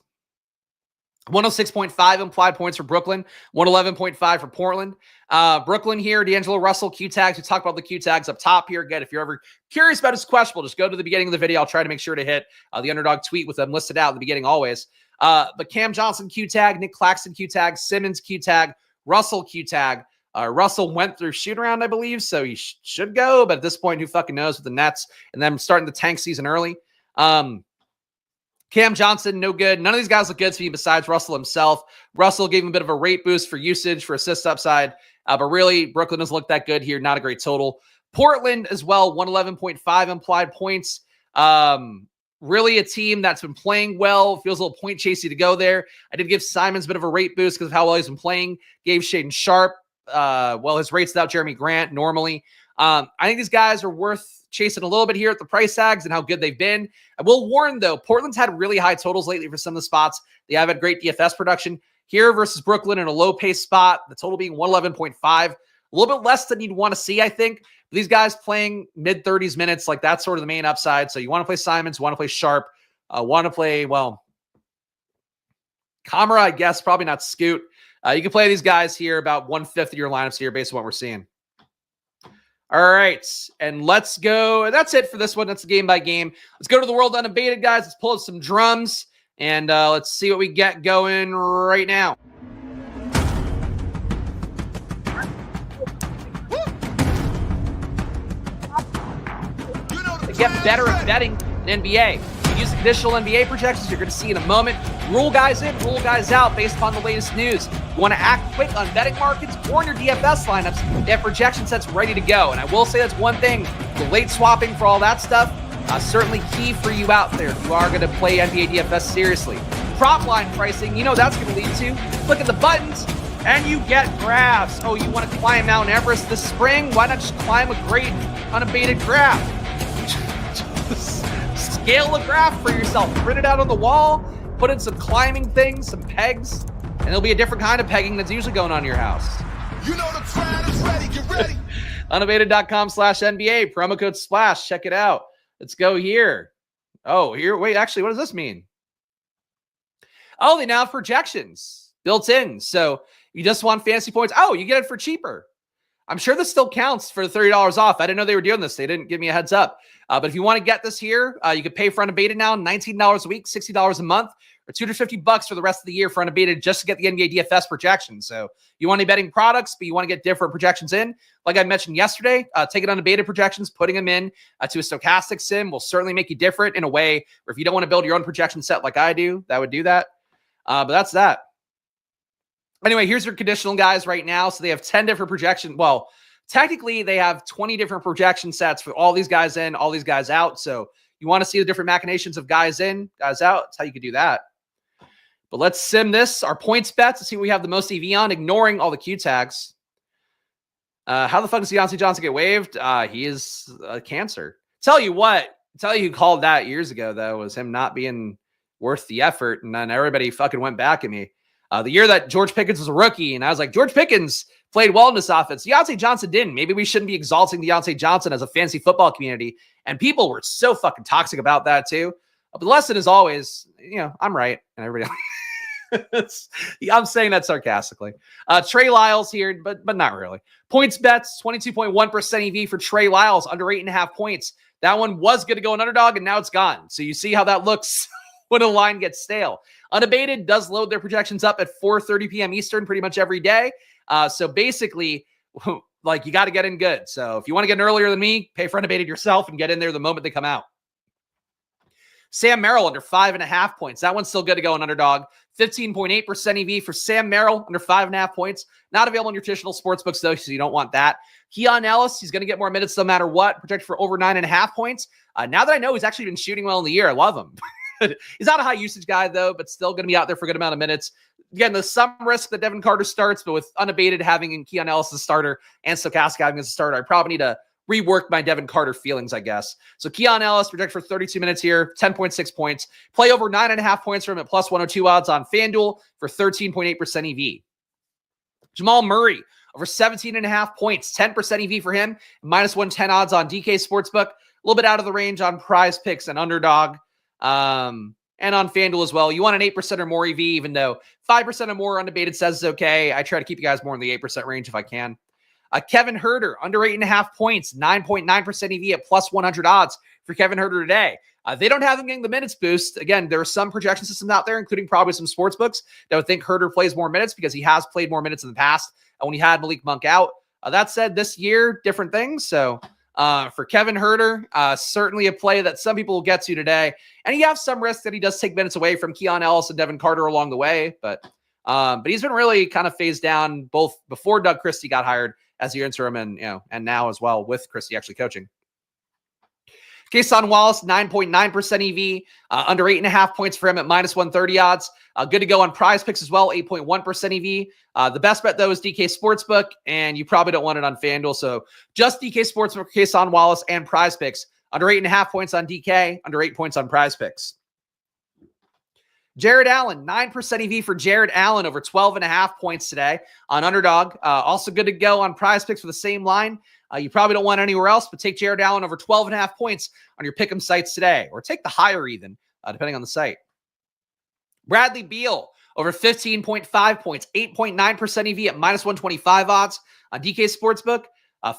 106.5 implied points for Brooklyn, 111.5 for Portland. Brooklyn here, D'Angelo Russell, Q tags. We talked about the Q tags up top here. Again, if you're ever curious about his questionable, just go to the beginning of the video. I'll try to make sure to hit the Underdog tweet with them listed out at the beginning always. But Cam Johnson Q tag, Nick Claxton Q tag, Simmons Q tag, Russell Q tag. Russell went through shoot around, I believe, so he should go. But at this point, who fucking knows with the Nets and them starting the tank season early. Cam Johnson, no good. None of these guys look good to me besides Russell himself. Russell gave him a bit of a rate boost for usage, for assist upside. But really, Brooklyn doesn't look that good here. Not a great total. Portland as well, 111.5 implied points. Really a team that's been playing well. Feels a little point chasey to go there. I did give Simons a bit of a rate boost because of how well he's been playing. Gave Shaden Sharp, his rates without Jeremy Grant normally. I think these guys are worth chasing a little bit here at the price tags and how good they've been. I will warn, though, Portland's had really high totals lately for some of the spots. They have had great DFS production. Here versus Brooklyn in a low-pace spot, the total being 111.5. A little bit less than you'd want to see, I think. But these guys playing mid-30s minutes, like that's sort of the main upside. So you want to play Simons, want to play Sharp, want to play, Kamara, I guess, probably not Scoot. You can play these guys here about 1/5 of your lineups here based on what we're seeing. All right, and let's go. That's it for this one. That's the game by game. Let's go to the world unabated, guys. Let's pull up some drums, and let's see what we get going right now. To get better at betting in NBA. You use additional NBA projections you're going to see in a moment. Rule guys in, rule guys out based upon the latest news. You want to act quick on betting markets or in your DFS lineups, they have projection sets ready to go. And I will say that's one thing, the late swapping for all that stuff, certainly key for you out there if you are going to play NBA DFS seriously. Prop line pricing, you know that's going to lead to. Click at the buttons and you get graphs. Oh, you want to climb Mount Everest this spring? Why not just climb a great unabated graph? Scale a graph for yourself, print it out on the wall, put in some climbing things, some pegs, and it'll be a different kind of pegging that's usually going on in your house. You know the crowd is ready, get ready. Unabated.com/NBA, promo code SPLASH, check it out. Let's go here. Oh, here, wait, actually, what does this mean? Oh, they now have projections built in. So you just want fantasy points. Oh, you get it for cheaper. I'm sure this still counts for the $30 off. I didn't know they were doing this. They didn't give me a heads up. But if you want to get this here, you could pay for unabated now, $19 a week, $60 a month, or $250 for the rest of the year for unabated just to get the NBA DFS projections. So you want any betting products, but you want to get different projections in. Like I mentioned yesterday, taking unabated projections, putting them in to a Stokastic sim will certainly make you different in a way where if you don't want to build your own projection set like I do, that would do that. But that's that. Anyway, here's your conditional guys right now. So they have 10 different projections. Well, technically, they have 20 different projection sets for all these guys in, all these guys out. So you want to see the different machinations of guys in, guys out. That's how you could do that. But let's sim this, our points bets, to see what we have the most EV on, ignoring all the Q tags. How the fuck does Deontay Johnson get waived? He is a cancer. Tell you who called that years ago, though, was him not being worth the effort. And then everybody fucking went back at me. The year that George Pickens was a rookie, and I was like, George Pickens played well in this offense. Deontay Johnson didn't. Maybe we shouldn't be exalting Deontay Johnson as a fantasy football community. And people were so fucking toxic about that too. But the lesson is always, I'm right, and everybody else. I'm saying that sarcastically. Trey Lyles here, but not really. Points bets, 22.1% EV for Trey Lyles, under 8.5 points. That one was going to go an underdog, and now it's gone. So you see how that looks when a line gets stale. Unabated does load their projections up at 4:30 p.m. Eastern pretty much every day. So basically, like, you got to get in good. So if you want to get in earlier than me, pay for Unabated yourself and get in there the moment they come out. Sam Merrill under 5.5 points. That one's still good to go in underdog. 15.8% EV for Sam Merrill under 5.5 points. Not available in your traditional sports books, though, so you don't want that. Ellis, he's going to get more minutes no matter what. Projected for over 9.5 points. Now that I know he's actually been shooting well in the year, I love him. He's not a high usage guy, though, but still going to be out there for a good amount of minutes. Again, there's some risk that Devin Carter starts, but with Unabated having Ellis as a starter and Stokastic having as a starter, I probably need to rework my Devin Carter feelings, I guess. So Ellis projected for 32 minutes here, 10.6 points. Play over 9.5 points from him at plus 102 odds on FanDuel for 13.8% EV. Jamal Murray over 17.5 points, 10% EV for him, minus 110 odds on DK Sportsbook. A little bit out of the range on PrizePicks and Underdog. And on FanDuel as well. You want an 8% or more EV, even though 5% or more Unabated says it's okay. I try to keep you guys more in the 8% range if I can. Kevin Huerter, under 8.5 points, 9.9% EV at plus 100 odds for Kevin Huerter today. They don't have him getting the minutes boost. Again, there are some projection systems out there, including probably some sports books, that would think Huerter plays more minutes because he has played more minutes in the past when he had Malik Monk out. That said, this year, different things. So for Kevin Huerter, certainly a play that some people will get to today. And you have some risk that he does take minutes away from Ellis and Devin Carter along the way. But he's been really kind of phased down both before Doug Christie got hired as the interim and now as well with Christie actually coaching. Kason Wallace, 9.9% EV, under 8.5 points for him at minus 130 odds. Good to go on PrizePicks as well, 8.1% EV. The best bet, though, is DK Sportsbook, and you probably don't want it on FanDuel. So just DK Sportsbook, Kason Wallace, and PrizePicks. Under 8.5 points on DK, under 8 points on PrizePicks. Jared Allen, 9% EV for Jared Allen, over 12.5 points today on Underdog. Also good to go on PrizePicks for the same line. You probably don't want it anywhere else, but take Jared Allen over 12.5 points on your pick'em sites today, or take the higher even, depending on the site. Bradley Beal, over 15.5 points, 8.9% EV at minus 125 odds on DK Sportsbook.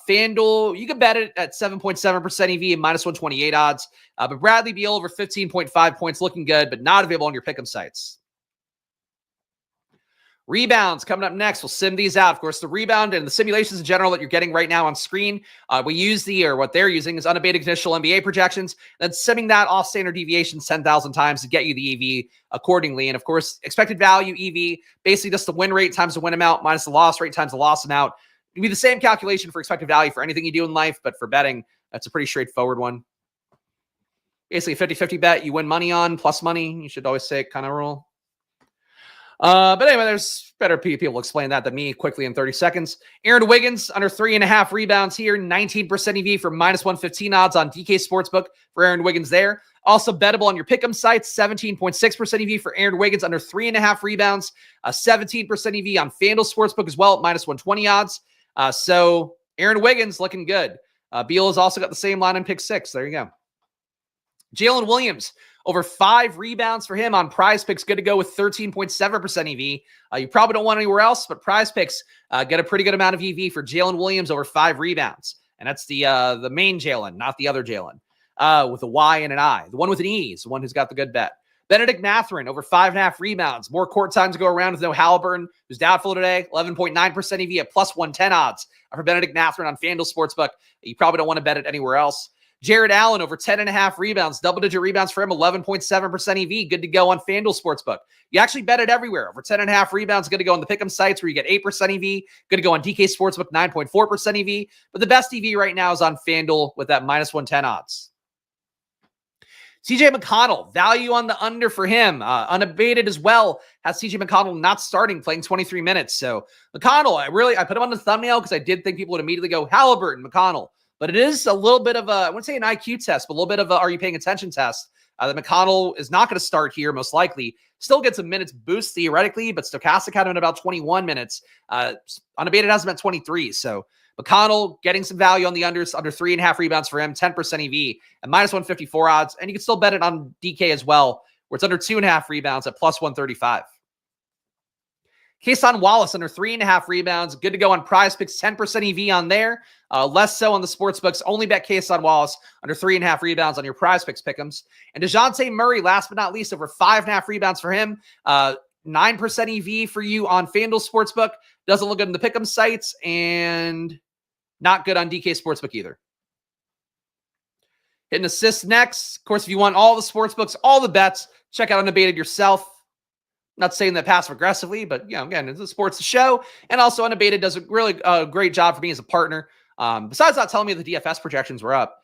FanDuel, you can bet it at 7.7% EV and minus 128 odds. But Bradley Beal over 15.5 points, looking good, but not available on your pick'em sites. Rebounds coming up next. We'll sim these out. Of course, the rebound and the simulations in general that you're getting right now on screen, we use what they're using is Unabated conditional NBA projections, then simming that off standard deviations 10,000 times to get you the EV accordingly. And of course, expected value EV, basically just the win rate times the win amount minus the loss rate times the loss amount. It'll be the same calculation for expected value for anything you do in life, but for betting, that's a pretty straightforward one. Basically a 50-50 bet you win money on, plus money, you should always say kind of rule. But anyway, there's better people explain that than me quickly in 30 seconds. Aaron Wiggins, under 3.5 rebounds here, 19% EV for minus 115 odds on DK Sportsbook for Aaron Wiggins there. Also bettable on your pick'em sites, 17.6% EV for Aaron Wiggins, under 3.5 rebounds, 17% EV on FanDuel Sportsbook as well at minus 120 odds. So Aaron Wiggins looking good. Beal has also got the same line in pick 6. There you go. Jalen Williams, over 5 rebounds for him on PrizePicks. Good to go with 13.7% EV. You probably don't want anywhere else, but PrizePicks get a pretty good amount of EV for Jalen Williams over 5 rebounds. And that's the main Jalen, not the other Jalen, with a Y and an I. The one with an E is the one who's got the good bet. Benedict Mathurin, over 5.5 rebounds. More court time to go around with no Halliburton, who's doubtful today. 11.9% EV at plus 110 odds for Benedict Mathurin on FanDuel Sportsbook. You probably don't want to bet it anywhere else. Jared Allen, over 10.5 rebounds, double-digit rebounds for him, 11.7% EV. Good to go on FanDuel Sportsbook. You actually bet it everywhere. Over 10.5 rebounds, good to go on the pick'em sites where you get 8% EV. Good to go on DK Sportsbook, 9.4% EV. But the best EV right now is on FanDuel with that minus 110 odds. CJ McConnell, value on the under for him. Unabated as well. Has CJ McConnell not starting, playing 23 minutes. So McConnell, I put him on the thumbnail because I did think people would immediately go Halliburton, McConnell. But it is a little bit of I wouldn't say an IQ test, but a little bit of are you paying attention test That McConnell is not going to start here, most likely. Still gets a minutes boost theoretically, but Stokastic had him at about 21 minutes. Unabated has him at 23. So McConnell getting some value on the unders, under 3.5 rebounds for him, 10% EV, and minus 154 odds. And you can still bet it on DK as well, where it's under 2.5 rebounds at plus 135. Kason Wallace under 3.5 rebounds. Good to go on PrizePicks, 10% EV on there. Less so on the sports books. Only bet Kason Wallace under 3.5 rebounds on your PrizePicks Pick'ems. And DeJounte Murray, last but not least, over 5.5 rebounds for him. 9% EV for you on FanDuel Sportsbook. Doesn't look good in the Pick'em sites, and not good on DK Sportsbook either. Hitting assists next. Of course, if you want all the sportsbooks, all the bets, check out Unabated yourself. Not saying that passive aggressively, but again, it's a sports show. And also Unabated does a really great job for me as a partner. Besides not telling me the DFS projections were up.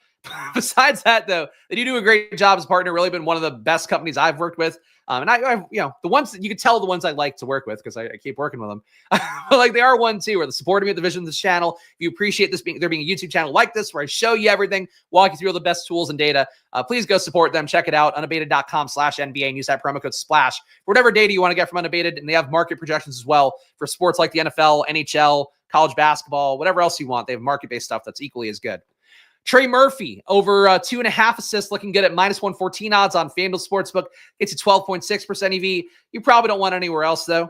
Besides that, though, they do a great job as a partner. Really been one of the best companies I've worked with. And I the ones that you can tell the ones I like to work with because I keep working with them. But like they are one too, where they supported me at the vision of this channel. If you appreciate there being a YouTube channel like this, where I show you everything, walk you through all the best tools and data, please go support them. Check it out, unabated.com/NBA, and use that promo code SPLASH for whatever data you want to get from Unabated. And they have market projections as well for sports like the NFL, NHL, college basketball, whatever else you want. They have market-based stuff that's equally as good. Trey Murphy, over 2.5 assists, looking good at minus 114 odds on FanDuel Sportsbook. Gets you 12.6% EV. You probably don't want anywhere else, though.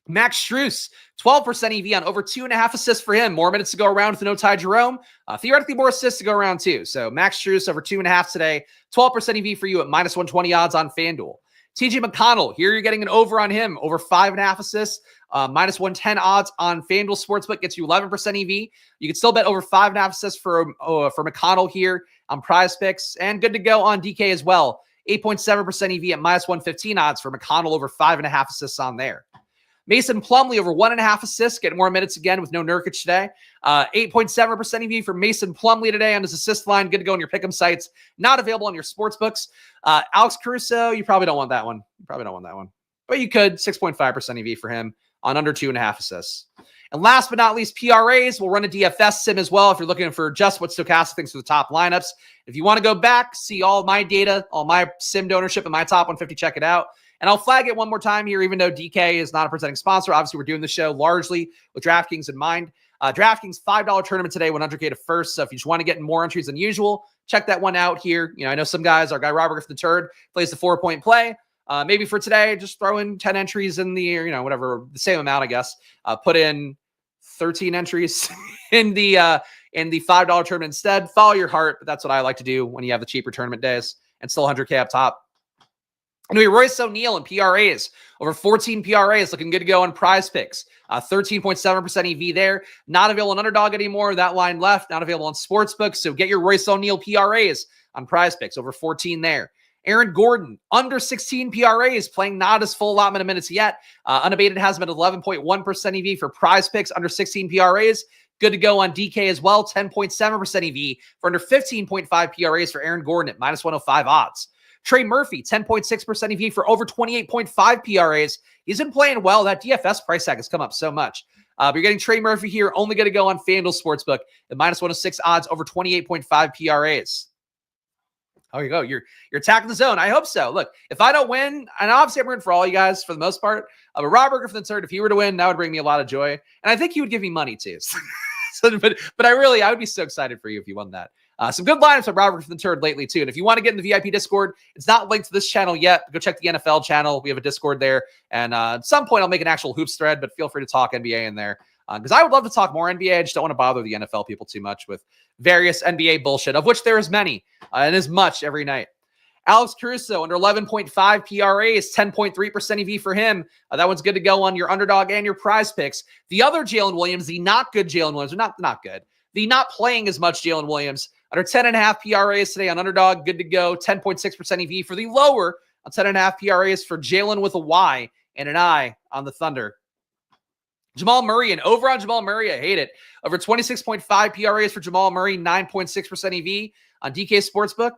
Max Strus, 12% EV on over 2.5 assists for him. More minutes to go around with no Ty Jerome. Theoretically, more assists to go around, too. So Max Strus over 2.5 today. 12% EV for you at minus 120 odds on FanDuel. TJ McConnell, here you're getting an over on him. Over 5.5 assists. Minus 110 odds on FanDuel Sportsbook gets you 11% EV. You can still bet over 5.5 assists for McConnell here on PrizePicks, and good to go on DK as well. 8.7% EV at minus 115 odds for McConnell, over 5.5 assists on there. Mason Plumlee over 1.5 assists, getting more minutes again with no Nurkic today. 8.7% EV for Mason Plumlee today on his assist line. Good to go on your pick'em sites. Not available on your sports books. Alex Caruso, you probably don't want that one. But you could. 6.5% EV for him on under 2.5 assists. And last but not least, PRAs. We'll run a DFS sim as well if you're looking for just what Stokastic thinks for the top lineups. If you want to go back, see all my data, all my sim ownership and my top 150, check it out. And I'll flag it one more time here, even though DK is not a presenting sponsor. Obviously, we're doing the show largely with DraftKings in mind. DraftKings $5 tournament today, 100K to first. So if you just want to get more entries than usual, check that one out here. I know some guys, our guy Robert Griffin III plays the 4-point play. Maybe for today, just throw in 10 entries in the, whatever, the same amount, I guess. Put in 13 entries in the $5 tournament instead. Follow your heart, but that's what I like to do when you have the cheaper tournament days and still 100K up top. Anyway, Royce O'Neal and PRAs. Over 14 PRAs, looking good to go on PrizePicks. 13.7% EV there. Not available on Underdog anymore. That line left. Not available on Sportsbook. So get your Royce O'Neal PRAs on PrizePicks. Over 14 there. Aaron Gordon, under 16 PRAs, playing not his full allotment of minutes yet. Unabated has him at 11.1% EV for PrizePicks, under 16 PRAs. Good to go on DK as well. 10.7% EV for under 15.5 PRAs for Aaron Gordon at minus 105 odds. Trey Murphy, 10.6% EV for over 28.5 PRAs. He's been playing well. That DFS price tag has come up so much. But you're getting Trey Murphy here, only going to go on FanDuel Sportsbook at minus 106 odds, over 28.5 PRAs. Oh, you go. You're attacking the zone. I hope so. Look, if I don't win, and obviously I'm rooting for all you guys for the most part, but Robert Griffin III, if he were to win, that would bring me a lot of joy. And I think he would give me money too. But I would be so excited for you if you won that. Some good lineups from Robert Griffin III lately too. And if you want to get in the VIP Discord, it's not linked to this channel yet. Go check the NFL channel. We have a Discord there. And at some point I'll make an actual hoops thread, but feel free to talk NBA in there. Because I would love to talk more NBA. I just don't want to bother the NFL people too much with various NBA bullshit, of which there is many and as much every night. Alex Caruso, under 11.5 PRAs, 10.3% EV for him. That one's good to go on your Underdog and your PrizePicks. The other Jalen Williams, the not good Jalen Williams, or not good, the not playing as much Jalen Williams, under 10.5 PRAs today on Underdog, good to go. 10.6% EV for the lower on 10.5 PRAs for Jalen with a Y and an I on the Thunder. Jamal Murray, and over on Jamal Murray, I hate it. Over 26.5 PRAs for Jamal Murray, 9.6% EV on DK Sportsbook.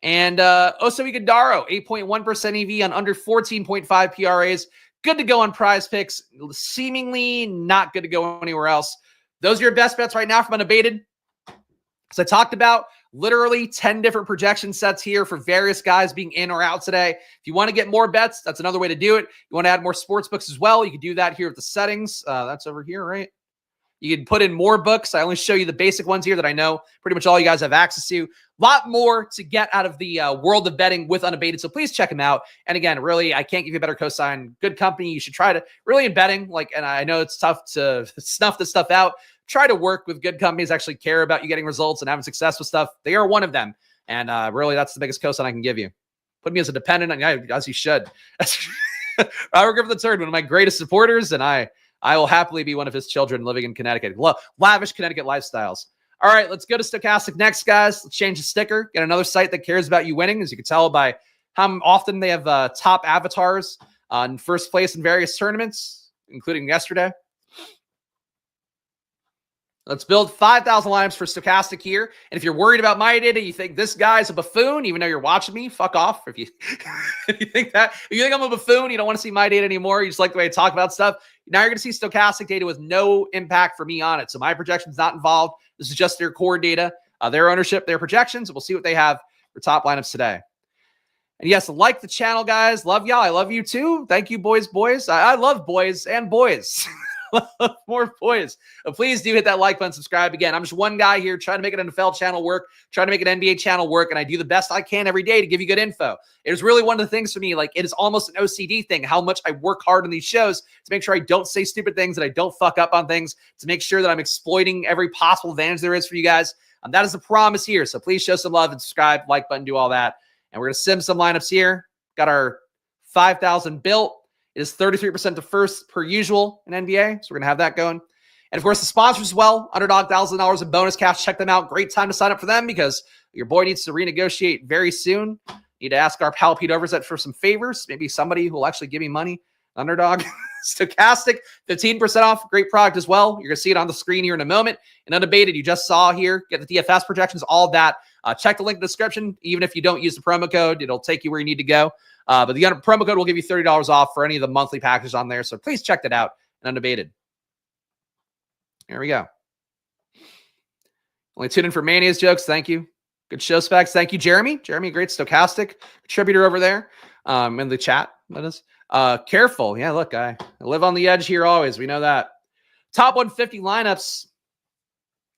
And Oso Iguodaro, 8.1% EV on under 14.5 PRAs. Good to go on PrizePicks. Seemingly not good to go anywhere else. Those are your best bets right now from Unabated. As I talked about, literally 10 different projection sets here for various guys being in or out today. If you want to get more bets, that's another way to do it. You want to add more sports books as well, you can do that here with the settings. That's over here, right? You can put in more books. I only show you the basic ones here that I know pretty much all you guys have access to. A lot more to get out of the world of betting with Unabated, so please check them out. And again, really, I can't give you a better cosign. Good company. You should try to really in betting. And I know it's tough to snuff this stuff out. Try to work with good companies, actually care about you getting results and having success with stuff. They are one of them. And really, that's the biggest cosign I can give you. Put me as a dependent, as you should. Robert Griffin III, one of my greatest supporters, and I will happily be one of his children living in Connecticut. Lavish Connecticut lifestyles. All right, let's go to Stokastic next, guys. Let's change the sticker. Get another site that cares about you winning, as you can tell by how often they have top avatars in first place in various tournaments, including yesterday. Let's build 5,000 lineups for Stokastic here. And if you're worried about my data, you think this guy's a buffoon, even though you're watching me, fuck off. If you think I'm a buffoon, you don't want to see my data anymore, you just like the way I talk about stuff, now you're going to see Stokastic data with no impact for me on it. So my projection's not involved. This is just their core data, their ownership, their projections. We'll see what they have for top lineups today. And yes, like the channel, guys. Love y'all. I love you too. Thank you, boys. I love boys and boys. More boys. But please do hit that like button, subscribe. Again, I'm just one guy here trying to make an NFL channel work, trying to make an NBA channel work, and I do the best I can every day to give you good info. It is really one of the things for me, it is almost an OCD thing, how much I work hard on these shows to make sure I don't say stupid things, that I don't fuck up on things, to make sure that I'm exploiting every possible advantage there is for you guys. That is the promise here. So please show some love and subscribe, like button, do all that. And we're going to sim some lineups here. Got our 5,000 built. It is 33% to first per usual in NBA. So we're going to have that going. And of course, the sponsors as well. Underdog, $1,000 in bonus cash. Check them out. Great time to sign up for them because your boy needs to renegotiate very soon. Need to ask our pal Pete Overzet for some favors. Maybe somebody who will actually give me money. Underdog. Stokastic, 15% off. Great product as well. You're going to see it on the screen here in a moment. And Unabated, you just saw here. Get the DFS projections, all that. Check the link in the description. Even if you don't use the promo code, it'll take you where you need to go. But the promo code will give you $30 off for any of the monthly packages on there. So please check that out. And Unabated. Here we go. Only tuned in for Mania's jokes. Thank you. Good show, Spags. Thank you, Jeremy. Jeremy, great Stokastic contributor over there in the chat. That is. Careful. Yeah, look, I live on the edge here always. We know that. Top 150 lineups.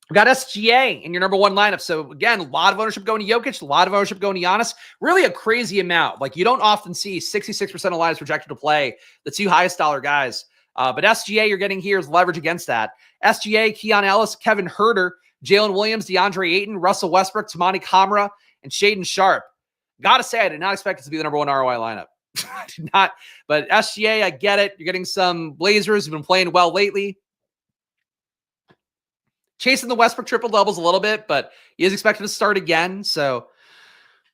We got SGA in your number one lineup. So again, a lot of ownership going to Jokic, a lot of ownership going to Giannis. Really a crazy amount. You don't often see 66% of lineups projected to play the two highest dollar guys. But SGA you're getting here is leverage against that. SGA, Keon Ellis, Kevin Huerter, Jalen Williams, DeAndre Ayton, Russell Westbrook, Tamani Kamara, and Shaden Sharp. Gotta say, I did not expect it to be the number one ROI lineup. I did not. But SGA, I get it. You're getting some Blazers who've been playing well lately. Chasing the Westbrook triple doubles a little bit, but he is expected to start again. So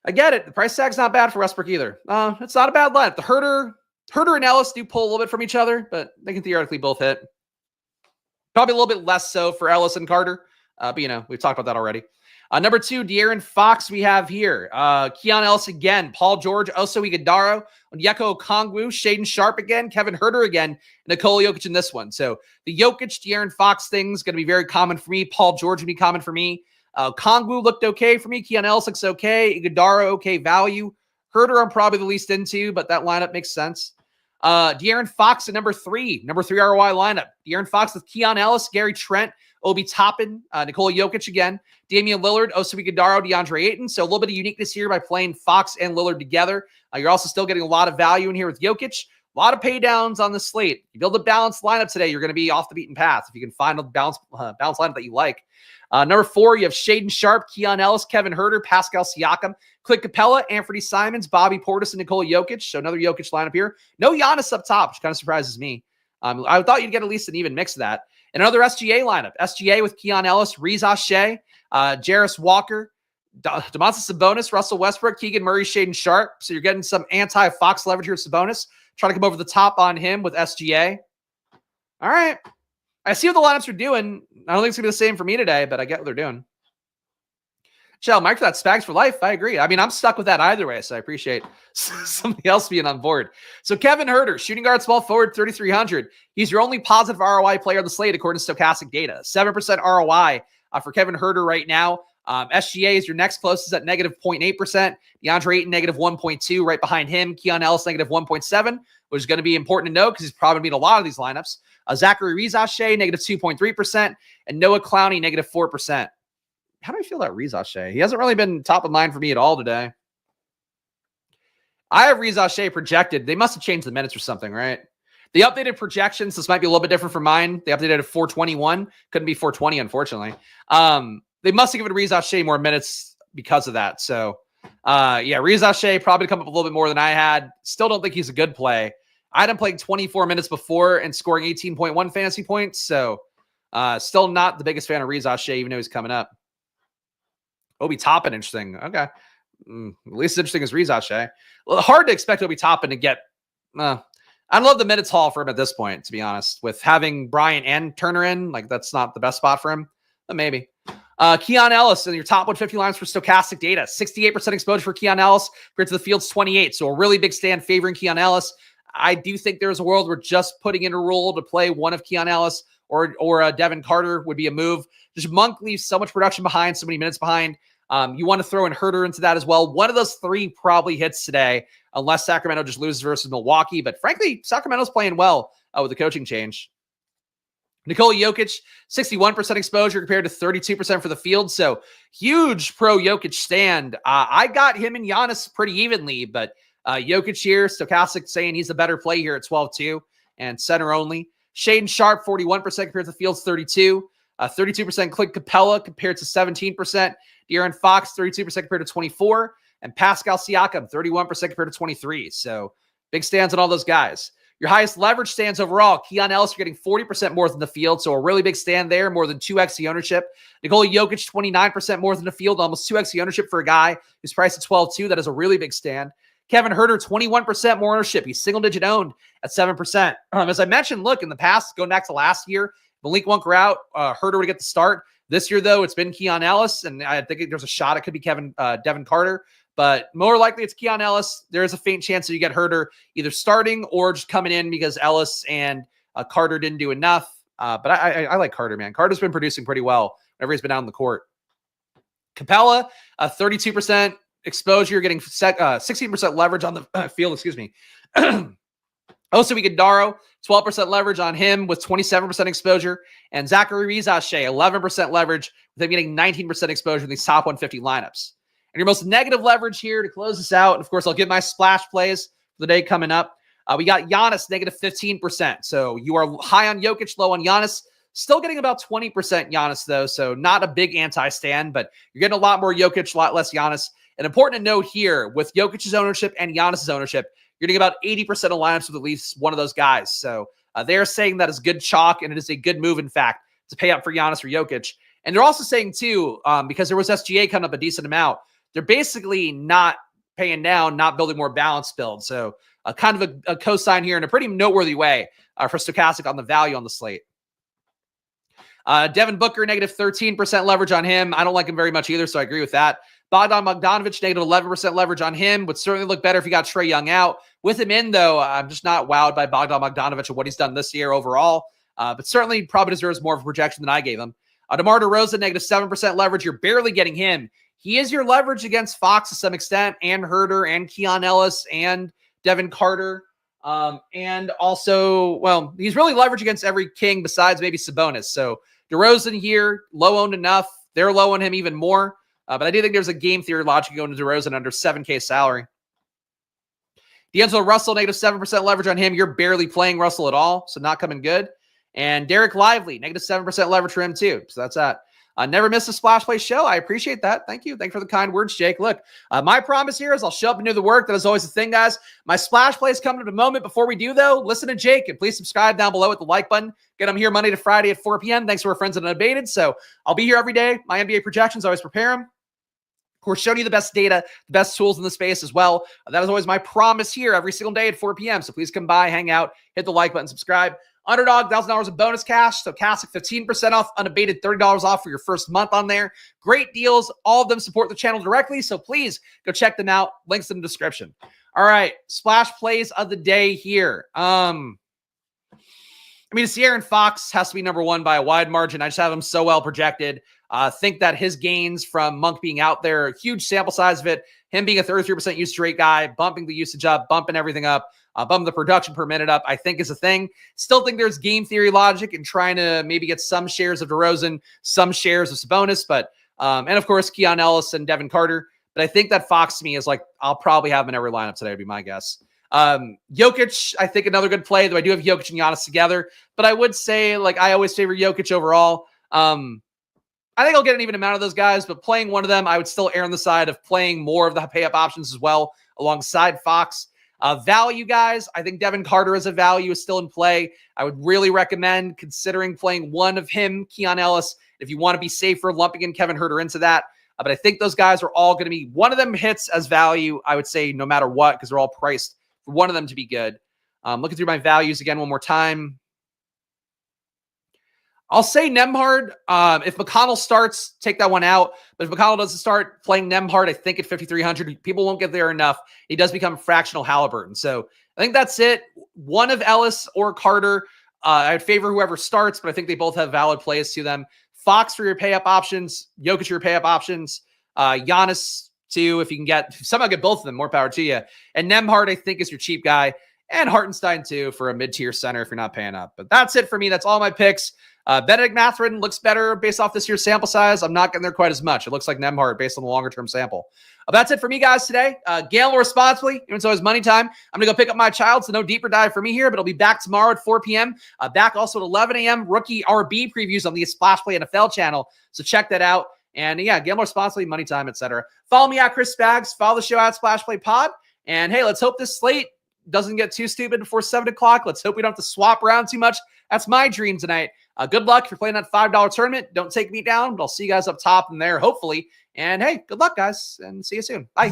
I get it. The price tag's not bad for Westbrook either. It's not a bad lineup. The Huerter and Ellis do pull a little bit from each other, but they can theoretically both hit. Probably a little bit less so for Ellis and Carter. But we've talked about that already. Number 2, De'Aaron Fox we have here. Keon Ellis again. Paul George, Oso Ighodaro, Onyeka Okongwu, Shaden Sharp again, Kevin Huerter again, and Nikola Jokic in this one. So the Jokic, De'Aaron Fox thing is going to be very common for me. Paul George would be common for me. Okongwu looked okay for me. Keon Ellis looks okay. Ighodaro, okay value. Huerter I'm probably the least into, but that lineup makes sense. De'Aaron Fox at number 3 ROI lineup. De'Aaron Fox with Keon Ellis, Gary Trent, Obi Toppin, Nikola Jokic again, Damian Lillard, Oso Ighodaro, DeAndre Ayton. So a little bit of uniqueness here by playing Fox and Lillard together. You're also still getting a lot of value in here with Jokic. A lot of pay downs on the slate. You build a balanced lineup today, you're going to be off the beaten path if you can find a balanced lineup that you like. Number 4, you have Shaden Sharp, Keon Ellis, Kevin Huerter, Pascal Siakam, Clint Capella, Anthony Simons, Bobby Portis, and Nikola Jokic. So another Jokic lineup here. No Giannis up top, which kind of surprises me. I thought you'd get at least an even mix of that. And another SGA lineup. SGA with Keon Ellis, Reza Shea, Jarris Walker, Domantas Sabonis, Russell Westbrook, Keegan Murray, Shaden Sharp. So you're getting some anti-Fox leverage here with Sabonis. Trying to come over the top on him with SGA. All right. I see what the lineups are doing. I don't think it's going to be the same for me today, but I get what they're doing. Shell, Mike, for that Spags for life. I agree. I mean, I'm stuck with that either way, so I appreciate somebody else being on board. So Kevin Huerter, shooting guard, small forward, 3,300. He's your only positive ROI player on the slate according to Stokastic data. 7% ROI for Kevin Huerter right now. SGA is your next closest at negative 0.8%. DeAndre Ayton, negative 1.2. Right behind him, Keon Ellis, negative 1.7, which is going to be important to note because he's probably going to be in a lot of these lineups. Zachary Rizache, negative 2.3%. And Noah Clowney, negative 4%. How do I feel about Rizache? He hasn't really been top of mind for me at all today. I have Rizache projected. They must have changed the minutes or something, right? The updated projections, this might be a little bit different from mine. They updated to 421. Couldn't be 420, unfortunately. They must have given Rizache more minutes because of that. So, yeah, Rizache probably come up a little bit more than I had. Still don't think he's a good play. I had him playing 24 minutes before and scoring 18.1 fantasy points. So, still not the biggest fan of Rizache, even though he's coming up. Obi Toppin, interesting. Okay. At least interesting as Rizache. Well, hard to expect Obi Toppin to get... I love the minutes haul for him at this point, to be honest. With having Bryant and Turner in, like that's not the best spot for him. But maybe. Keon Ellis in your top 150 lines for Stokastic data. 68% exposure for Keon Ellis compared to the field's 28. So a really big stand favoring Keon Ellis. I do think there's a world where just putting in a rule to play one of Keon Ellis or Devin Carter would be a move. Just Monk leaves so much production behind, so many minutes behind. You want to throw in Herter into that as well. One of those three probably hits today, unless Sacramento just loses versus Milwaukee. But frankly, Sacramento's playing well with the coaching change. Nikola Jokic, 61% exposure compared to 32% for the field. So huge pro Jokic stand. I got him and Giannis pretty evenly, but Jokic here, Stokastic saying he's a better play here at 12-2 and center only. Shaedon Sharpe, 41% compared to the field's 32. 32% Clint Capella compared to 17%. De'Aaron Fox, 32% compared to 24. And Pascal Siakam, 31% compared to 23. So big stands on all those guys. Your highest leverage stands overall. Keon Ellis, you're getting 40% more than the field. So a really big stand there, more than 2x the ownership. Nikola Jokic, 29% more than the field, almost 2x the ownership for a guy who's priced at 12-2. That is a really big stand. Kevin Herter, 21% more ownership. He's single-digit owned at 7%. As I mentioned, look, in the past, going back to last year, Malik Monk were out, Herter would get the start. This year, though, it's been Keon Ellis, and I think there's a shot it could be Devin Carter. But more likely it's Keon Ellis. There is a faint chance that you get Herter either starting or just coming in because Ellis and Carter didn't do enough. But I like Carter, man. Carter's been producing pretty well whenever he's been out on the court. Capella, 32% exposure. You're getting 16% leverage on the field. Excuse me. Also, we get Daro, 12% leverage on him with 27% exposure. And Zachary Rizache, 11% leverage with him getting 19% exposure in these top 150 lineups. And your most negative leverage here to close this out. And of course, I'll give my splash plays for the day coming up. We got Giannis, negative 15%. So you are high on Jokic, low on Giannis. Still getting about 20% Giannis, though. So not a big anti-stand, but you're getting a lot more Jokic, a lot less Giannis. And important to note here, with Jokic's ownership and Giannis's ownership, you're getting about 80% of lineups with at least one of those guys. So they're saying that is good chalk, and it is a good move, in fact, to pay up for Giannis or Jokic. And they're also saying, too, because there was SGA coming up a decent amount, they're basically not paying down, not building more balanced build. So kind of a cosign here in a pretty noteworthy way for Stokastic on the value on the slate. Devin Booker, negative 13% leverage on him. I don't like him very much either, so I agree with that. Bogdan Bogdanovic, negative 11% leverage on him. Would certainly look better if you got Trey Young out. With him in, though, I'm just not wowed by Bogdan Bogdanovic and what he's done this year overall. But certainly probably deserves more of a projection than I gave him. DeMar DeRozan, negative 7% leverage. You're barely getting him. He is your leverage against Fox to some extent, and Herter, and Keon Ellis, and Devin Carter. And also, well, he's really leveraged against every king besides maybe Sabonis. So DeRozan here, low owned enough. They're low on him even more. But I do think there's a game theory logic going to DeRozan under 7K salary. D'Angelo Russell, negative 7% leverage on him. You're barely playing Russell at all, so not coming good. And Derek Lively, negative 7% leverage for him too. So that's that. Never miss a Splash Play show. I appreciate that. Thank you. Thank you for the kind words, Jake. Look, my promise here is I'll show up and do the work. That is always the thing, guys. My Splash Play is coming in a moment. Before we do, though, listen to Jake, and please subscribe down below with the like button. Get them here Monday to Friday at 4 p.m. Thanks to our friends at Unabated. So I'll be here every day. My NBA projections, I always prepare them. Of course, showing you the best data, the best tools in the space as well. That is always my promise here every single day at 4 p.m. So please come by, hang out, hit the like button, subscribe. Underdog, $1,000 of bonus cash. So Stokastic, 15% off. Unabated, $30 off for your first month on there. Great deals. All of them support the channel directly. So please go check them out. Links in the description. All right. Splash plays of the day here. De'Aaron Fox has to be number one by a wide margin. I just have him so well projected. Think that his gains from Monk being out there, huge sample size of it, him being a 33% usage rate guy, bumping the usage up, bumping everything up, bumping the production per minute up, I think is a thing. Still think there's game theory logic in trying to maybe get some shares of DeRozan, some shares of Sabonis, but and of course, Keon Ellis and Devin Carter. But I think that Fox to me is like, I'll probably have him in every lineup today, would be my guess. Jokic, I think another good play, though I do have Jokic and Giannis together. But I would say, like, I always favor Jokic overall. I think I'll get an even amount of those guys, but playing one of them, I would still err on the side of playing more of the pay-up options as well alongside Fox. Value guys, I think Devin Carter as a value is still in play. I would really recommend considering playing one of him, Keon Ellis, if you want to be safer, lumping in Kevin Huerter into that. But I think those guys are all going to be, one of them hits as value, I would say, no matter what, because they're all priced for one of them to be good. Looking through my values again one more time. I'll say Nembhard. If McConnell starts, take that one out. But if McConnell doesn't start, playing Nembhard, I think at 5,300, people won't get there enough. He does become fractional Halliburton. So I think that's it. One of Ellis or Carter. I'd favor whoever starts, but I think they both have valid plays to them. Fox for your pay-up options. Jokic for your pay-up options. Giannis, too, if you can somehow get both of them, more power to you. And Nembhard, I think, is your cheap guy. And Hartenstein, too, for a mid-tier center if you're not paying up. But that's it for me. That's all my picks. Benedict Mathurin looks better based off this year's sample size. I'm not getting there quite as much. It looks like Nembhard based on the longer-term sample. That's it for me, guys, today. Gamble responsibly. Even so, it's money time. I'm going to go pick up my child, so no deeper dive for me here, but I'll be back tomorrow at 4 p.m. Back also at 11 a.m. Rookie RB previews on the Splash Play NFL channel, so check that out. And, yeah, gamble responsibly, money time, etc. Follow me at Chris Spags. Follow the show at Splash Play Pod. And, hey, let's hope this slate doesn't get too stupid before 7 o'clock. Let's hope we don't have to swap around too much. That's my dream tonight. Good luck if you're playing that $5 tournament. Don't take me down, but I'll see you guys up top and there, hopefully. And hey, good luck, guys, and see you soon. Bye.